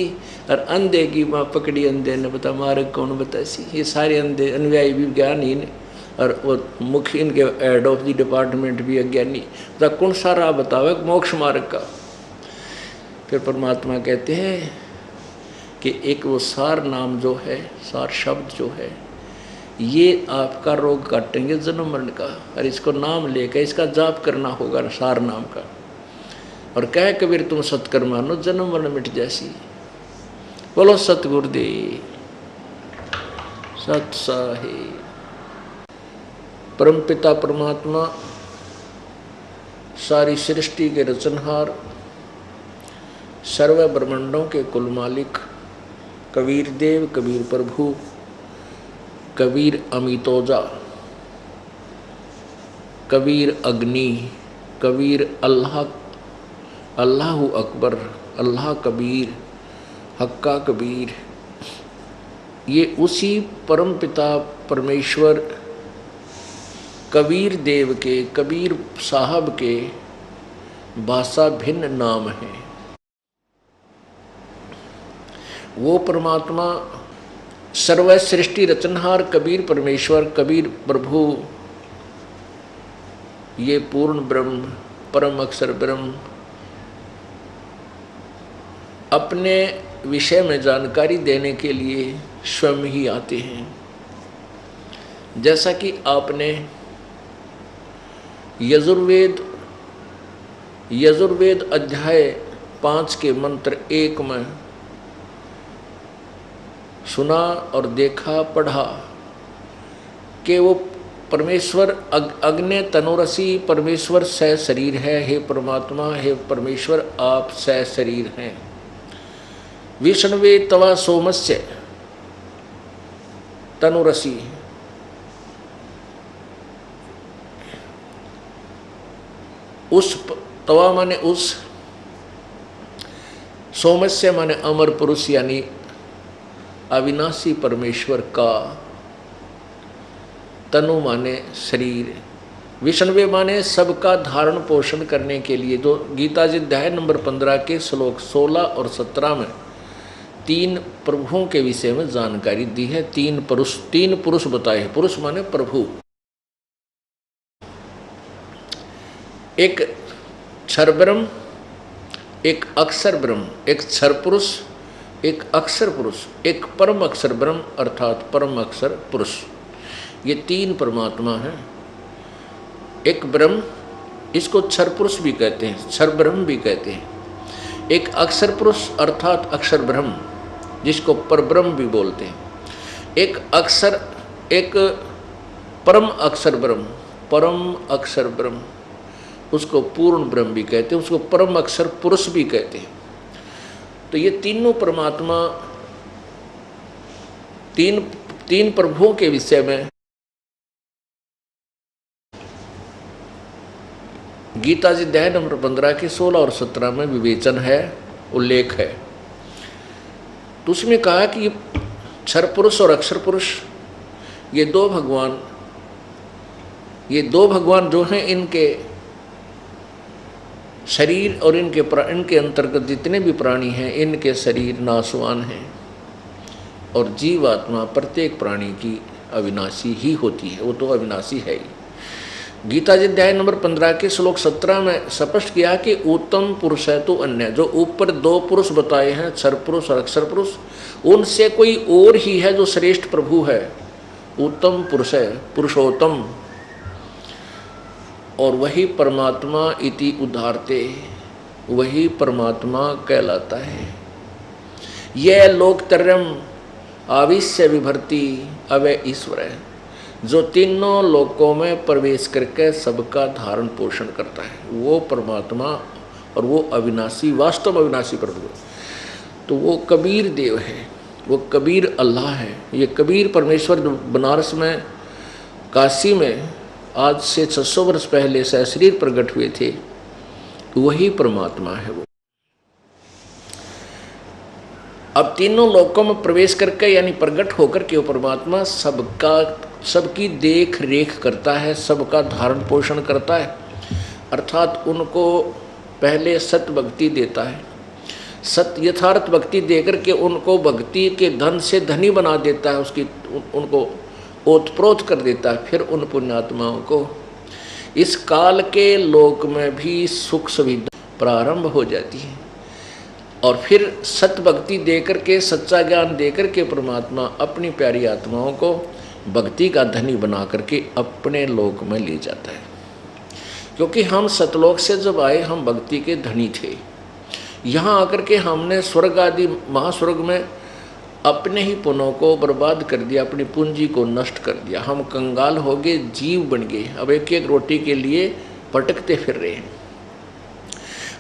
और अंधे की माँ पकड़ी अंधे ने बता मार्ग कौन बतासी। ये सारे अंधे अनुयायी भी ज्ञानहीन और वो मुख्य इनके हेड ऑफ द डिपार्टमेंट भी अज्ञानी। तो कौन सा राह बतावे मोक्ष मार्ग का। फिर परमात्मा कहते हैं कि एक वो सार नाम जो है सार शब्द जो है ये आपका रोग काटेंगे जन्म मरण का। और इसको नाम लेकर इसका जाप करना होगा सार नाम का। और कहे कबीर तुम सतकर मानो जन्म मरण मिट जैसी। बोलो सतगुरुदेव सत साहे। परमपिता परमात्मा सारी सृष्टि के रचनहार सर्व ब्रह्मांडों के कुल मालिक कबीर देव कबीर प्रभु कबीर अमितोजा कबीर अग्नि कबीर अल्लाह अल्लाहु अकबर अल्लाह कबीर हक्का कबीर ये उसी परम पिता परमेश्वर कबीर देव के कबीर साहब के भाषा भिन्न नाम हैं। वो परमात्मा सर्व सृष्टि रचनहार कबीर परमेश्वर कबीर प्रभु ये पूर्ण ब्रह्म परम अक्षर ब्रह्म अपने विषय में जानकारी देने के लिए स्वयं ही आते हैं। जैसा कि आपने यजुर्वेद अध्याय 5 के मंत्र 1 में सुना और देखा पढ़ा कि वो परमेश्वर अग्नि तनुरसी परमेश्वर सह शरीर है। हे परमात्मा हे परमेश्वर आप सह शरीर हैं। विष्णुवे तवा सोमस्य तनुरसी तवा माने उस, सोमस्य माने अमर पुरुष यानी अविनाशी परमेश्वर का, तनु माने शरीर, विष्णवे माने सबका धारण पोषण करने के लिए। जो गीता जी अध्याय नंबर 15 के श्लोक 16 और 17 में 3 प्रभुओं के विषय में जानकारी दी है। 3 पुरुष बताए हैं। पुरुष माने प्रभु। एक क्षर ब्रह्म, एक अक्षर ब्रह्म, एक क्षर पुरुष, एक अक्षर पुरुष, एक परम अक्षर ब्रह्म अर्थात परम अक्षर पुरुष। ये 3 परमात्मा हैं। एक ब्रह्म, इसको क्षर पुरुष भी कहते हैं, क्षर ब्रह्म भी कहते हैं। एक अक्षर पुरुष अर्थात अक्षर ब्रह्म, जिसको परब्रह्म भी बोलते हैं। एक परम अक्षर ब्रह्म, परम अक्षर ब्रह्म, उसको पूर्ण ब्रह्म भी कहते हैं, उसको परम अक्षर पुरुष भी कहते हैं। तो ये तीनों परमात्मा, तीन प्रभुओं के विषय में गीता जी अध्याय नंबर 15 के 16 और 17 में विवेचन है, उल्लेख है। तो उसमें कहा कि क्षर पुरुष और अक्षर पुरुष ये दो भगवान जो हैं, इनके शरीर और इनके अंतर्गत जितने भी प्राणी हैं, इनके शरीर नाशवान हैं और जीवात्मा प्रत्येक प्राणी की अविनाशी ही होती है। वो तो अविनाशी है ही। गीता जी अध्याय नंबर 15 के श्लोक 17 में स्पष्ट किया कि उत्तम पुरुष है तो अन्य। जो ऊपर 2 पुरुष बताए हैं, क्षर पुरुष और अक्षर पुरुष, उनसे कोई और ही है जो श्रेष्ठ प्रभु है, उत्तम पुरुष है, पुरुषोत्तम, और वही परमात्मा इति उद्धारते, वही परमात्मा कहलाता है। यह लोकत्रयम् आविश्य विभर्ति अवय ईश्वर है, जो तीनों लोकों में प्रवेश करके सबका धारण पोषण करता है, वो परमात्मा और वो अविनाशी, वास्तव अविनाशी प्रभु है। तो वो कबीर देव है, वो कबीर अल्लाह है। ये कबीर परमेश्वर जो बनारस में, काशी में आज से 600 वर्ष पहले सशरीर प्रकट हुए थे, वही परमात्मा है वो। अब तीनों लोकों में प्रवेश करके यानी प्रकट होकर के वो परमात्मा सबकी देख रेख करता है, सबका धारण पोषण करता है, अर्थात उनको पहले सत्य भक्ति देता है। सत्य यथार्थ भक्ति देकर के उनको भक्ति के धन से धनी बना देता है, उनको ओतप्रोत कर देता है। फिर उन पुण्यात्माओं को इस काल के लोक में भी सुख सुविधा प्रारंभ हो जाती है, और फिर सत्य भक्ति देकर के, सच्चा ज्ञान देकर के परमात्मा अपनी प्यारी आत्माओं को भक्ति का धनी बना करके अपने लोक में ले जाता है। क्योंकि हम सतलोक से जब आए, हम भक्ति के धनी थे। यहाँ आकर के हमने स्वर्ग आदि महास्वर्ग में अपने ही पुण्यों को बर्बाद कर दिया, अपनी पूंजी को नष्ट कर दिया। हम कंगाल हो गए, जीव बन गए, अब एक एक रोटी के लिए भटकते फिर रहे हैं।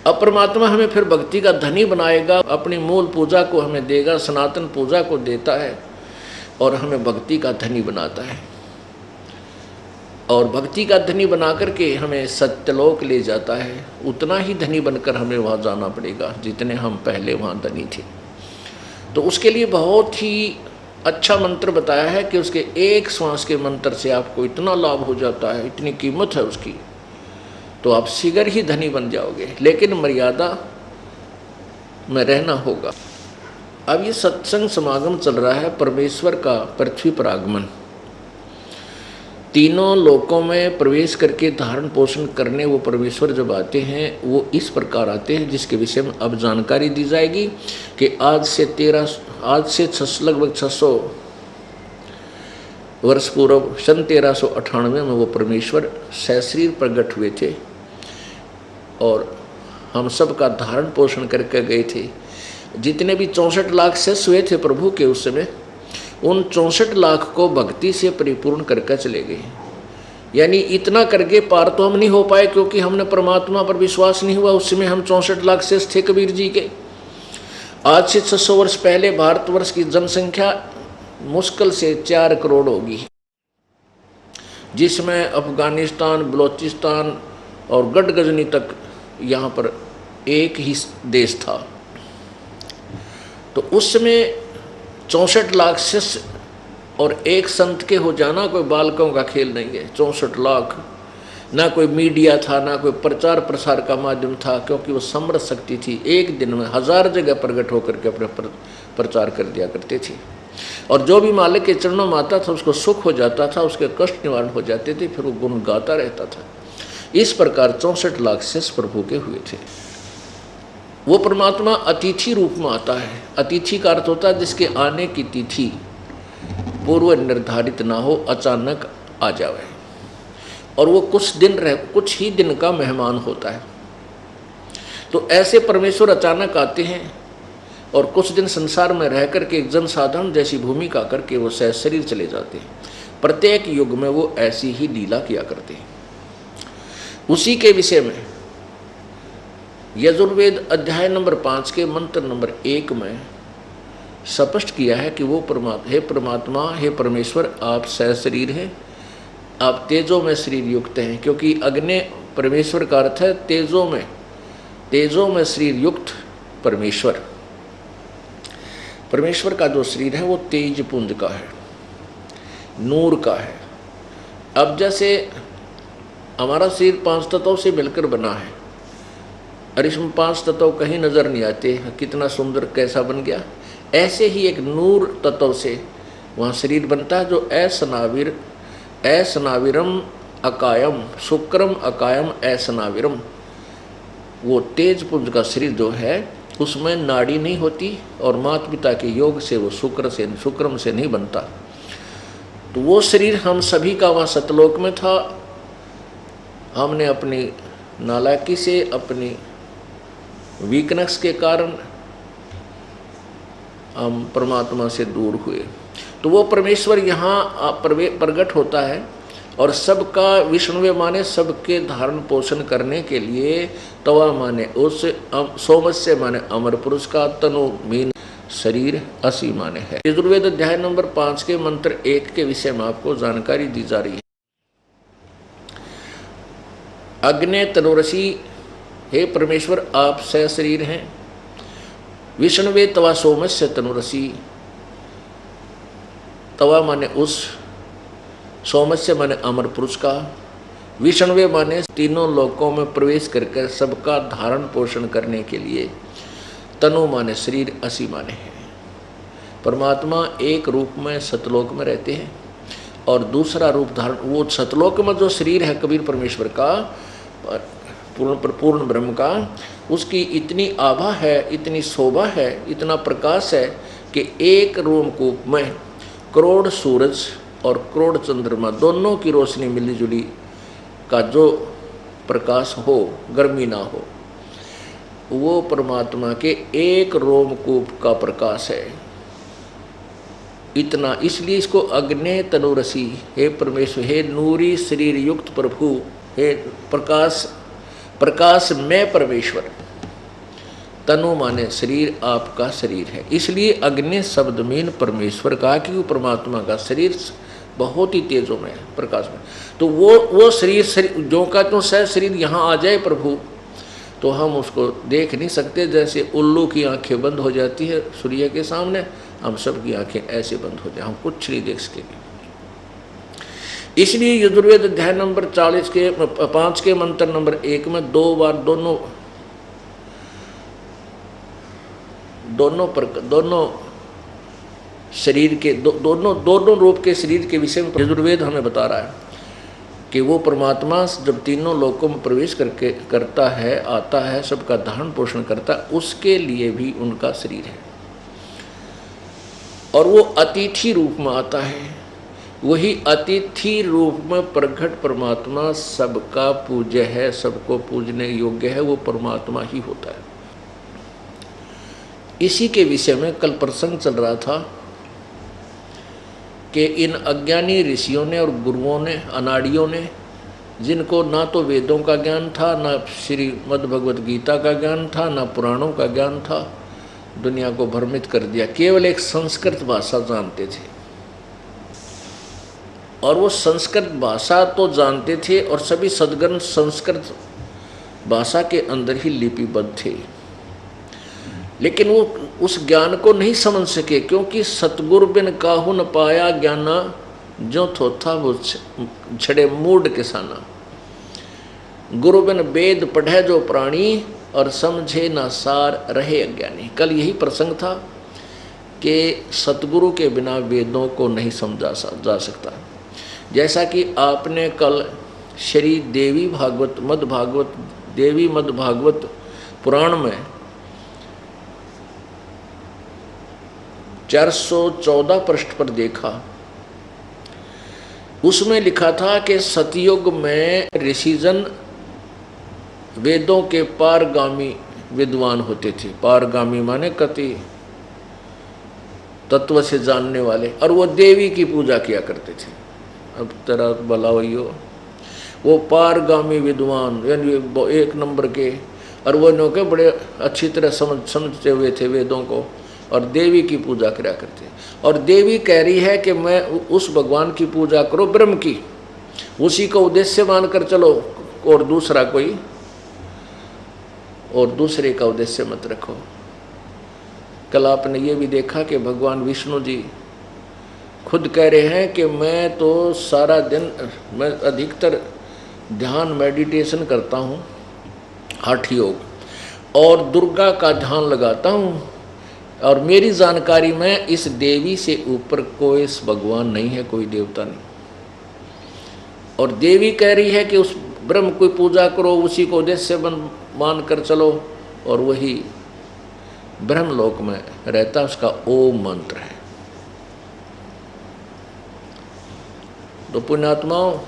अब परमात्मा हमें फिर भक्ति का धनी बनाएगा, अपनी मूल पूजा को हमें देगा, सनातन पूजा को देता है और हमें भक्ति का धनी बनाता है, और भक्ति का धनी बना करके हमें सत्यलोक ले जाता है। उतना ही धनी बनकर हमें वहाँ जाना पड़ेगा जितने हम पहले वहाँ धनी थे। तो उसके लिए बहुत ही अच्छा मंत्र बताया है कि उसके एक श्वास के मंत्र से आपको इतना लाभ हो जाता है, इतनी कीमत है उसकी, तो आप शीघ्र ही धनी बन जाओगे। लेकिन मर्यादा में रहना होगा। अब ये सत्संग समागम चल रहा है, परमेश्वर का पृथ्वी पर आगमन, तीनों लोकों में प्रवेश करके धारण पोषण करने वो परमेश्वर जब आते हैं, वो इस प्रकार आते हैं जिसके विषय में अब जानकारी दी जाएगी कि आज से लगभग 600 वर्ष पूर्व सन 1398 में वो परमेश्वर सशरीर प्रकट हुए थे और हम सब का धारण पोषण करके गए थे। जितने भी 64 लाख शिष्य हुए थे प्रभु के उस समय, उन 64 लाख को भक्ति से परिपूर्ण करके चले गए। यानी इतना करके पार तो हम नहीं हो पाए, क्योंकि हमने परमात्मा पर विश्वास नहीं हुआ। उस समय हम 64 लाख शिष्य थे कबीर जी के। आज से 600 वर्ष पहले भारतवर्ष की जनसंख्या मुश्किल से 4 करोड़ होगी, जिसमें अफगानिस्तान, बलोचिस्तान और गढ़ गजनी तक यहाँ पर एक ही देश था। तो उस समय 64 लाख शिष्य और एक संत के हो जाना कोई बालकों का खेल नहीं है। 64 लाख, ना कोई मीडिया था, ना कोई प्रचार प्रसार का माध्यम था, क्योंकि वो समर्थ शक्ति थी। एक दिन में 1000 जगह प्रकट होकर के अपने प्रचार कर दिया करते थे। और जो भी मालिक के चरणों में आता था उसको सुख हो जाता था, उसके कष्ट निवारण हो जाते थे, फिर वो गुण गाता रहता था। इस प्रकार 64 लाख शिष्य प्रभु के हुए थे। वो परमात्मा अतिथि रूप में आता है। अतिथि का अर्थ होता है जिसके आने की तिथि पूर्व निर्धारित ना हो, अचानक आ जावे, और वो कुछ ही दिन का मेहमान होता है। तो ऐसे परमेश्वर अचानक आते हैं और कुछ दिन संसार में रह करके एक जनसाधारण जैसी भूमिका करके वो सहशरीर चले जाते हैं। प्रत्येक युग में वो ऐसी ही लीला किया करते हैं। उसी के विषय में यजुर्वेद अध्याय नंबर 5 के मंत्र नंबर 1 में स्पष्ट किया है कि वो परमात्मा, हे परमेश्वर, आप सहशरीर हैं, आप तेजो में शरीर युक्त हैं। क्योंकि अग्नि परमेश्वर का अर्थ है तेजो में शरीर युक्त परमेश्वर। परमेश्वर का जो शरीर है वो तेज पुंज का है, नूर का है। अब जैसे हमारा शरीर 5 तत्वों से मिलकर बना है, और इसमें 5 तत्व कहीं नजर नहीं आते, कितना सुंदर कैसा बन गया। ऐसे ही एक नूर तत्व से वहाँ शरीर बनता है, जो ऐसनाविरम अकायम, शुक्रम अकायम ऐसनाविरम। वो तेज पुंज का शरीर जो है उसमें नाड़ी नहीं होती, और माता पिता के योग से वो शुक्रम से नहीं बनता। तो वो शरीर हम सभी का वहाँ सतलोक में था। हमने अपनी नालायकी से, अपनी वीकनेस के कारण हम परमात्मा से दूर हुए। तो वो परमेश्वर यहाँ प्रकट होता है, और सबका विष्णुवे माने सबके धारण पोषण करने के लिए, तवा माने उस, सोमस्य माने अमर पुरुष का, तनु मीन शरीर, असी माने है। यजुर्वेद अध्याय नंबर 5 के मंत्र 1 के विषय में आपको जानकारी दी जा रही है। अग्नि तनुरसी, हे परमेश्वर, आप सहशरीर हैं। विष्णुवे तवा सोमस्य तनुरसी, तवा माने उस, सोमस्य माने अमर पुरुष का, विष्णुवे माने तीनों लोकों में प्रवेश करके सबका धारण पोषण करने के लिए, तनु माने शरीर, असी माने है। परमात्मा एक रूप में सतलोक में रहते हैं, और दूसरा रूप धारण, वो सतलोक में जो शरीर है कबीर परमेश्वर का, पूर्ण ब्रह्म का, उसकी इतनी आभा है, इतनी शोभा है, इतना प्रकाश है कि एक रोमकूप में करोड़ सूरज और करोड़ चंद्रमा दोनों की रोशनी मिली जुली का जो प्रकाश हो, गर्मी ना हो, वो परमात्मा के एक रोमकूप का प्रकाश है। इतना, इसलिए इसको अग्नि तनुरसी, हे परमेश्वर, हे नूरी शरीर युक्त प्रभु, हे प्रकाश में परमेश्वर, तनु माने शरीर, आपका शरीर है। इसलिए अग्नि शब्द मीन परमेश्वर का, क्योंकि परमात्मा का शरीर बहुत ही तेजों में है, प्रकाश में। तो वो शरीर जो का तो सह शरीर यहाँ आ जाए प्रभु, तो हम उसको देख नहीं सकते। जैसे उल्लू की आंखें बंद हो जाती है सूर्य के सामने, हम सब की आंखें ऐसे बंद हो जाए, हम कुछ नहीं देख सकेंगे। इसलिए यजुर्वेद अध्याय नंबर 40 के 5 के मंत्र नंबर 1 में 2 बार दोनों शरीर के दोनों रूप के शरीर के विषय में यजुर्वेद हमें बता रहा है कि वो परमात्मा जब तीनों लोकों में प्रवेश करके करता है, आता है, सबका धारण पोषण करता है, उसके लिए भी उनका शरीर है। और वो अतिथि रूप में आता है। वही अतिथि रूप में प्रकट परमात्मा सबका पूज्य है, सबको पूजने योग्य है, वो परमात्मा ही होता है। इसी के विषय में कल प्रसंग चल रहा था कि इन अज्ञानी ऋषियों ने और गुरुओं ने, अनाड़ियों ने, जिनको ना तो वेदों का ज्ञान था, ना श्रीमद् भगवद गीता का ज्ञान था, ना पुराणों का ज्ञान था, दुनिया को भ्रमित कर दिया। केवल एक संस्कृत भाषा जानते थे, और वो संस्कृत भाषा तो जानते थे, और सभी सद्गुण संस्कृत भाषा के अंदर ही लिपिबद्ध थे, लेकिन वो उस ज्ञान को नहीं समझ सके, क्योंकि सतगुरु बिन काहू न पाया ज्ञाना, जो थोथा वो छड़े मूड किसाना। गुरु बिन वेद पढ़े जो प्राणी, और समझे ना सार रहे अज्ञानी। कल यही प्रसंग था कि सतगुरु के बिना वेदों को नहीं समझा जा सकता। जैसा कि आपने कल श्री देवी भागवत मद भागवत देवी मद भागवत पुराण में 414 पृष्ठ पर देखा, उसमें लिखा था कि सतयुग में ऋषिजन वेदों के पारगामी विद्वान होते थे। पारगामी माने कति तत्व से जानने वाले, और वो देवी की पूजा किया करते थे। अब तेरा भला वही हो, वो पारगामी विद्वान यानी एक नंबर के, और वो नौके बड़े अच्छी तरह समझते हुए थे वेदों को, और देवी की पूजा किया करते। और देवी कह रही है कि मैं उस भगवान की पूजा करो ब्रह्म की, उसी को उद्देश्य मानकर चलो, और दूसरे का उद्देश्य मत रखो। कल आपने ये भी देखा कि भगवान विष्णु जी खुद कह रहे हैं कि मैं तो सारा दिन, मैं अधिकतर ध्यान मेडिटेशन करता हूँ, हठ योग, और दुर्गा का ध्यान लगाता हूँ, और मेरी जानकारी में इस देवी से ऊपर कोई भगवान नहीं है, कोई देवता नहीं। और देवी कह रही है कि उस ब्रह्म की पूजा करो, उसी को उद्देश्य मान कर चलो, और वही ब्रह्मलोक में रहता, उसका ओम मंत्र है। तो पुण्यात्माओं,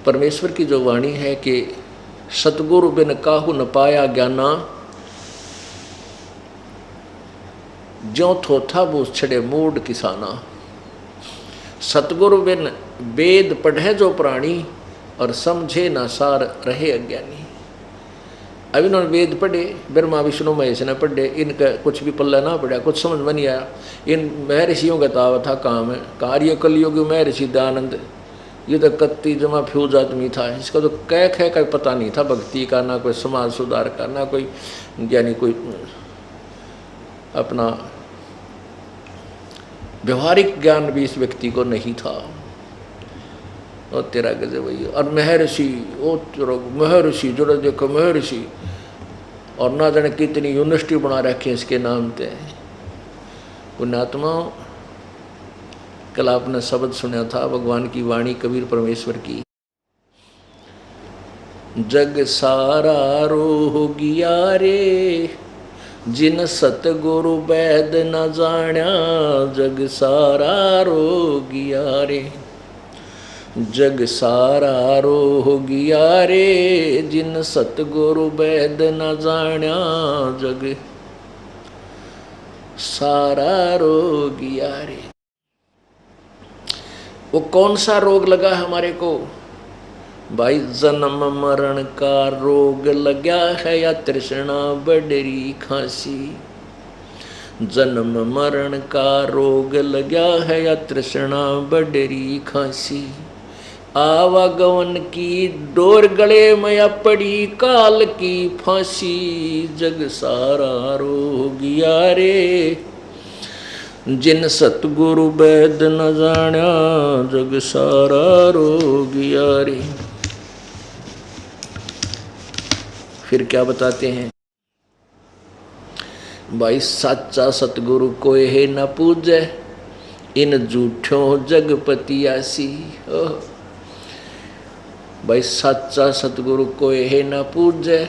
परमेश्वर की जो वाणी है कि सतगुरु बिन काहू न पाया ज्ञाना, ज्यों थोथा बूझ छड़े मूड किसाना। सतगुरु बिन वेद पढ़े जो प्राणी, और समझे ना सार रहे अज्ञानी। अब इन्होंने वेद पढ़े, ब्रह्मा विष्णु महेश ने पढ़े, इनका कुछ भी पल्ला ना पड़ा, कुछ समझ में नहीं आया। इन महर्षियों का तावा था काम है, कार्य कलयुग महर्षि दयानंद, ये तो कत्ती जमा फ्यूज आदमी था, इसका तो कह का पता नहीं था भक्ति का, ना कोई समाज सुधार का, ना कोई यानी कोई अपना व्यवहारिक ज्ञान भी इस व्यक्ति को नहीं था। और तेरा गजब वही। और महर्षि, ओ महर्षि जो देखो महर्षि, और ना जाने कितनी यूनिवर्सिटी बना रखी है इसके नाम पे। पुण्यात्मा, कल आपने शब्द सुना था भगवान की वाणी कबीर परमेश्वर की, जग सारा रोगिया रे, जिन सतगुरु वैद न जाण्या, जग सारा रोगिया रे, जग सारा रोगिया रे, जिन सतगुरु वैद न जाण्या, जग सारा रोगिया रे। वो कौन सा रोग लगा हमारे को भाई? जन्म मरण का रोग लगा है, या तृष्णा बडरी खांसी। जन्म मरण का रोग लगा है, या तृष्णा बडरी खांसी। आवागमन की डोर गले में पड़ी, काल की फांसी। जग सारा रोगिया रे, जिन सतगुरु वैद न जाण्या, जग सारा रोगिया रे। फिर क्या बताते हैं भाई? साचा सतगुरु कोई है न पूजे, इन झूठों जगपतियासी। भाई साचा सतगुरु कोई है न पूजे,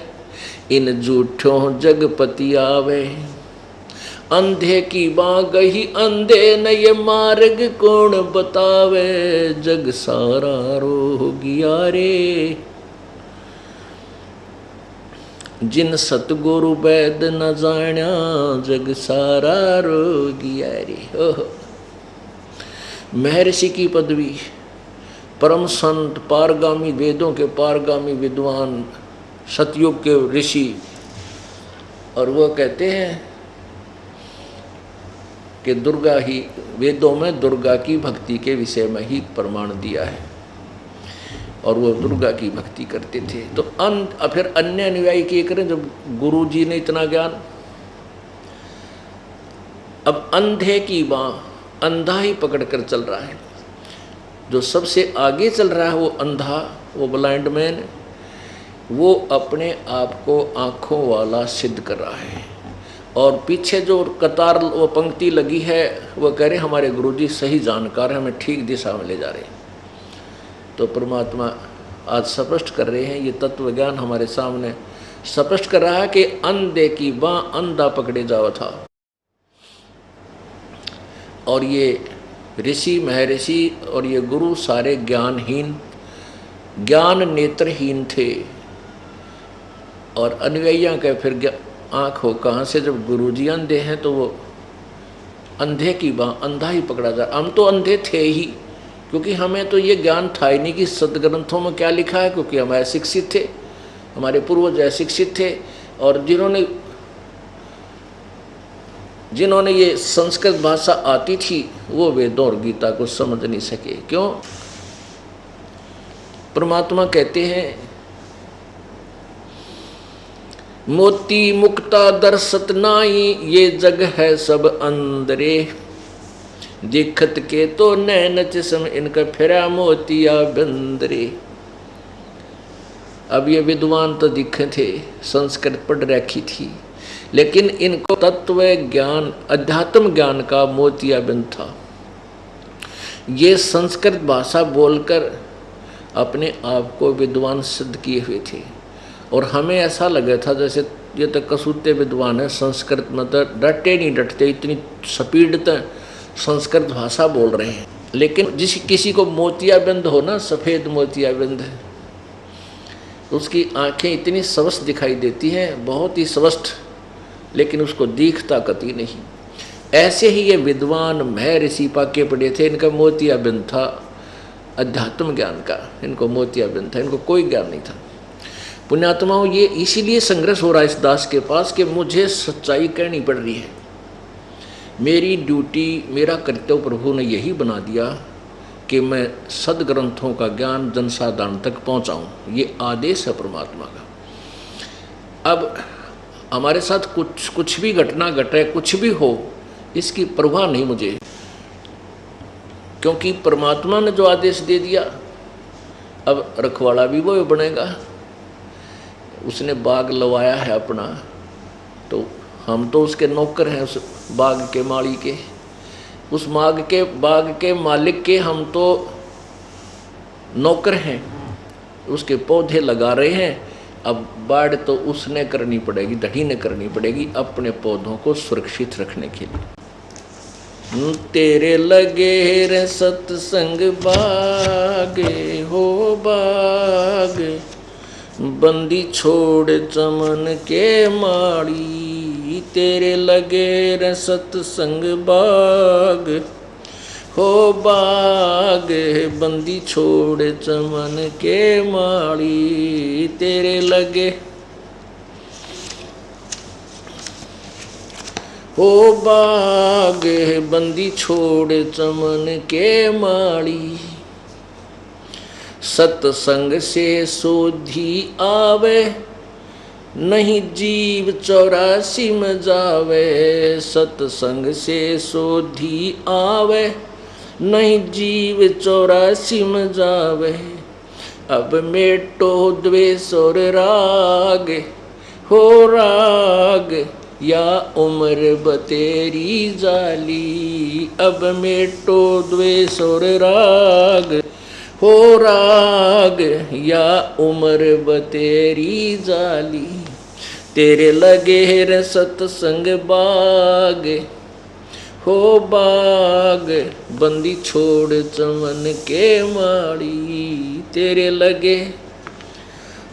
इन झूठों जगपति आवे। अंधे की बाँ गही अंधे न, ये मार्ग कौन बतावे। जग सारा रोगिया रे, जिन सतगुरु वैद न जाण्या, जग सारा रोगिया रे। महर्षि की पदवी, परम संत, पारगामी, वेदों के पारगामी विद्वान, सतयुग के ऋषि, और वो कहते हैं कि दुर्गा ही, वेदों में दुर्गा की भक्ति के विषय में ही प्रमाण दिया है। और वो दुर्गा की भक्ति करते थे। तो फिर अन्य अनुयायी क्या करें जब गुरु जी ने इतना ज्ञान। अब अंधे की बाँ अंधा ही पकड़ कर चल रहा है। जो सबसे आगे चल रहा है वो अंधा, वो ब्लाइंड मैन, वो अपने आप को आँखों वाला सिद्ध कर रहा है। और पीछे जो कतार वो पंक्ति लगी है वो कह रहे हमारे गुरुजी सही जानकार हैं, हमें ठीक दिशा में ले जा रहे हैं। तो परमात्मा आज स्पष्ट कर रहे हैं, ये तत्व ज्ञान हमारे सामने स्पष्ट कर रहा है कि अंधे की बाँ अंधा पकड़े जावा था। और ये ऋषि महर्षि और ये गुरु सारे ज्ञानहीन, ज्ञान नेत्रहीन थे। और अनुयायियों के फिर आँख हो कहाँ से, जब गुरुजी अंधे हैं तो वो अंधे की बाँ अंधा ही पकड़ा जा। हम तो अंधे थे ही, क्योंकि हमें तो ये ज्ञान था ही नहीं कि सदग्रंथों में क्या लिखा है, क्योंकि हम अशिक्षित थे, हमारे पूर्वज अशिक्षित थे। और जिन्होंने ये संस्कृत भाषा आती थी वो वेदों और गीता को समझ नहीं सके। क्यों? परमात्मा कहते हैं मोती मुक्ता दर्शत नाई, ये जग है सब अंदरे, दिखत के तो नैन चश्म इनका फिरा मोतिया बंदरे। अब ये विद्वान तो दिखे थे, संस्कृत पढ़ रखी थी, लेकिन इनको तत्व ज्ञान अध्यात्म ज्ञान का मोतिया बिंद था। ये संस्कृत भाषा बोलकर अपने आप को विद्वान सिद्ध किए हुए थे। और हमें ऐसा लगा था जैसे ये तो कसूते विद्वान है, संस्कृत में तो डटे नहीं डटते, इतनी स्पीड संस्कृत भाषा बोल रहे हैं। लेकिन किसी को मोतियाबिंद हो ना, सफ़ेद मोतियाबिंद, उसकी आंखें इतनी स्पष्ट दिखाई देती हैं, बहुत ही स्पष्ट, लेकिन उसको दिखता कति नहीं। ऐसे ही ये विद्वान महर्षि पाके पड़े थे, इनका मोतियाबिंद था अध्यात्म ज्ञान का, इनको मोतियाबिंद था, इनको कोई ज्ञान नहीं था। पुण्यात्माओं, ये इसीलिए संघर्ष हो रहा है इस दास के पास कि मुझे सच्चाई कहनी पड़ रही है। मेरी ड्यूटी, मेरा कर्तव्य प्रभु ने यही बना दिया कि मैं सदग्रंथों का ज्ञान जनसाधारण तक पहुंचाऊं। ये आदेश है परमात्मा का। अब हमारे साथ कुछ भी घटना घटे, कुछ भी हो, इसकी परवाह नहीं मुझे, क्योंकि परमात्मा ने जो आदेश दे दिया, अब रखवाला भी वो बनेगा। उसने बाग लवाया है अपना, तो हम तो उसके नौकर हैं, उस बाग के माली के, उस बाग के मालिक के हम तो नौकर हैं। उसके पौधे लगा रहे हैं, अब बाढ़ तो उसने करनी पड़ेगी, धड़ी ने करनी पड़ेगी अपने पौधों को सुरक्षित रखने के लिए। तेरे लगे रे सत्संग बागे हो बाग, बंदी छोड़ चमन के माड़ी। तेरे लगे रे सत्संग बाग हो बाग, बंदी छोड़ चमन के माड़ी। तेरे लगे हो बाग, बंदी छोड़ चमन के माड़ी। सत्संग से सोधी आवे, नहीं जीव 84 में जावे। सत्संग से सोधी आवे, नहीं जीव 84 में जावे। अब मेटो द्वेष और राग हो राग, या उम्र बतेरी जाली। अब मेटो द्वेष और राग हो राग, या उम्र बतेरी जाली। तेरे लगे रे सत्संग बाग हो बाग, बंदी छोड़ चमन के माड़ी। तेरे लगे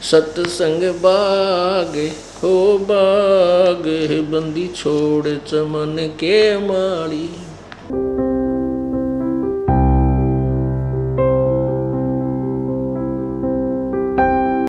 सत्संग बाग हो बाग, बंदी छोड़ चमन के माड़ी।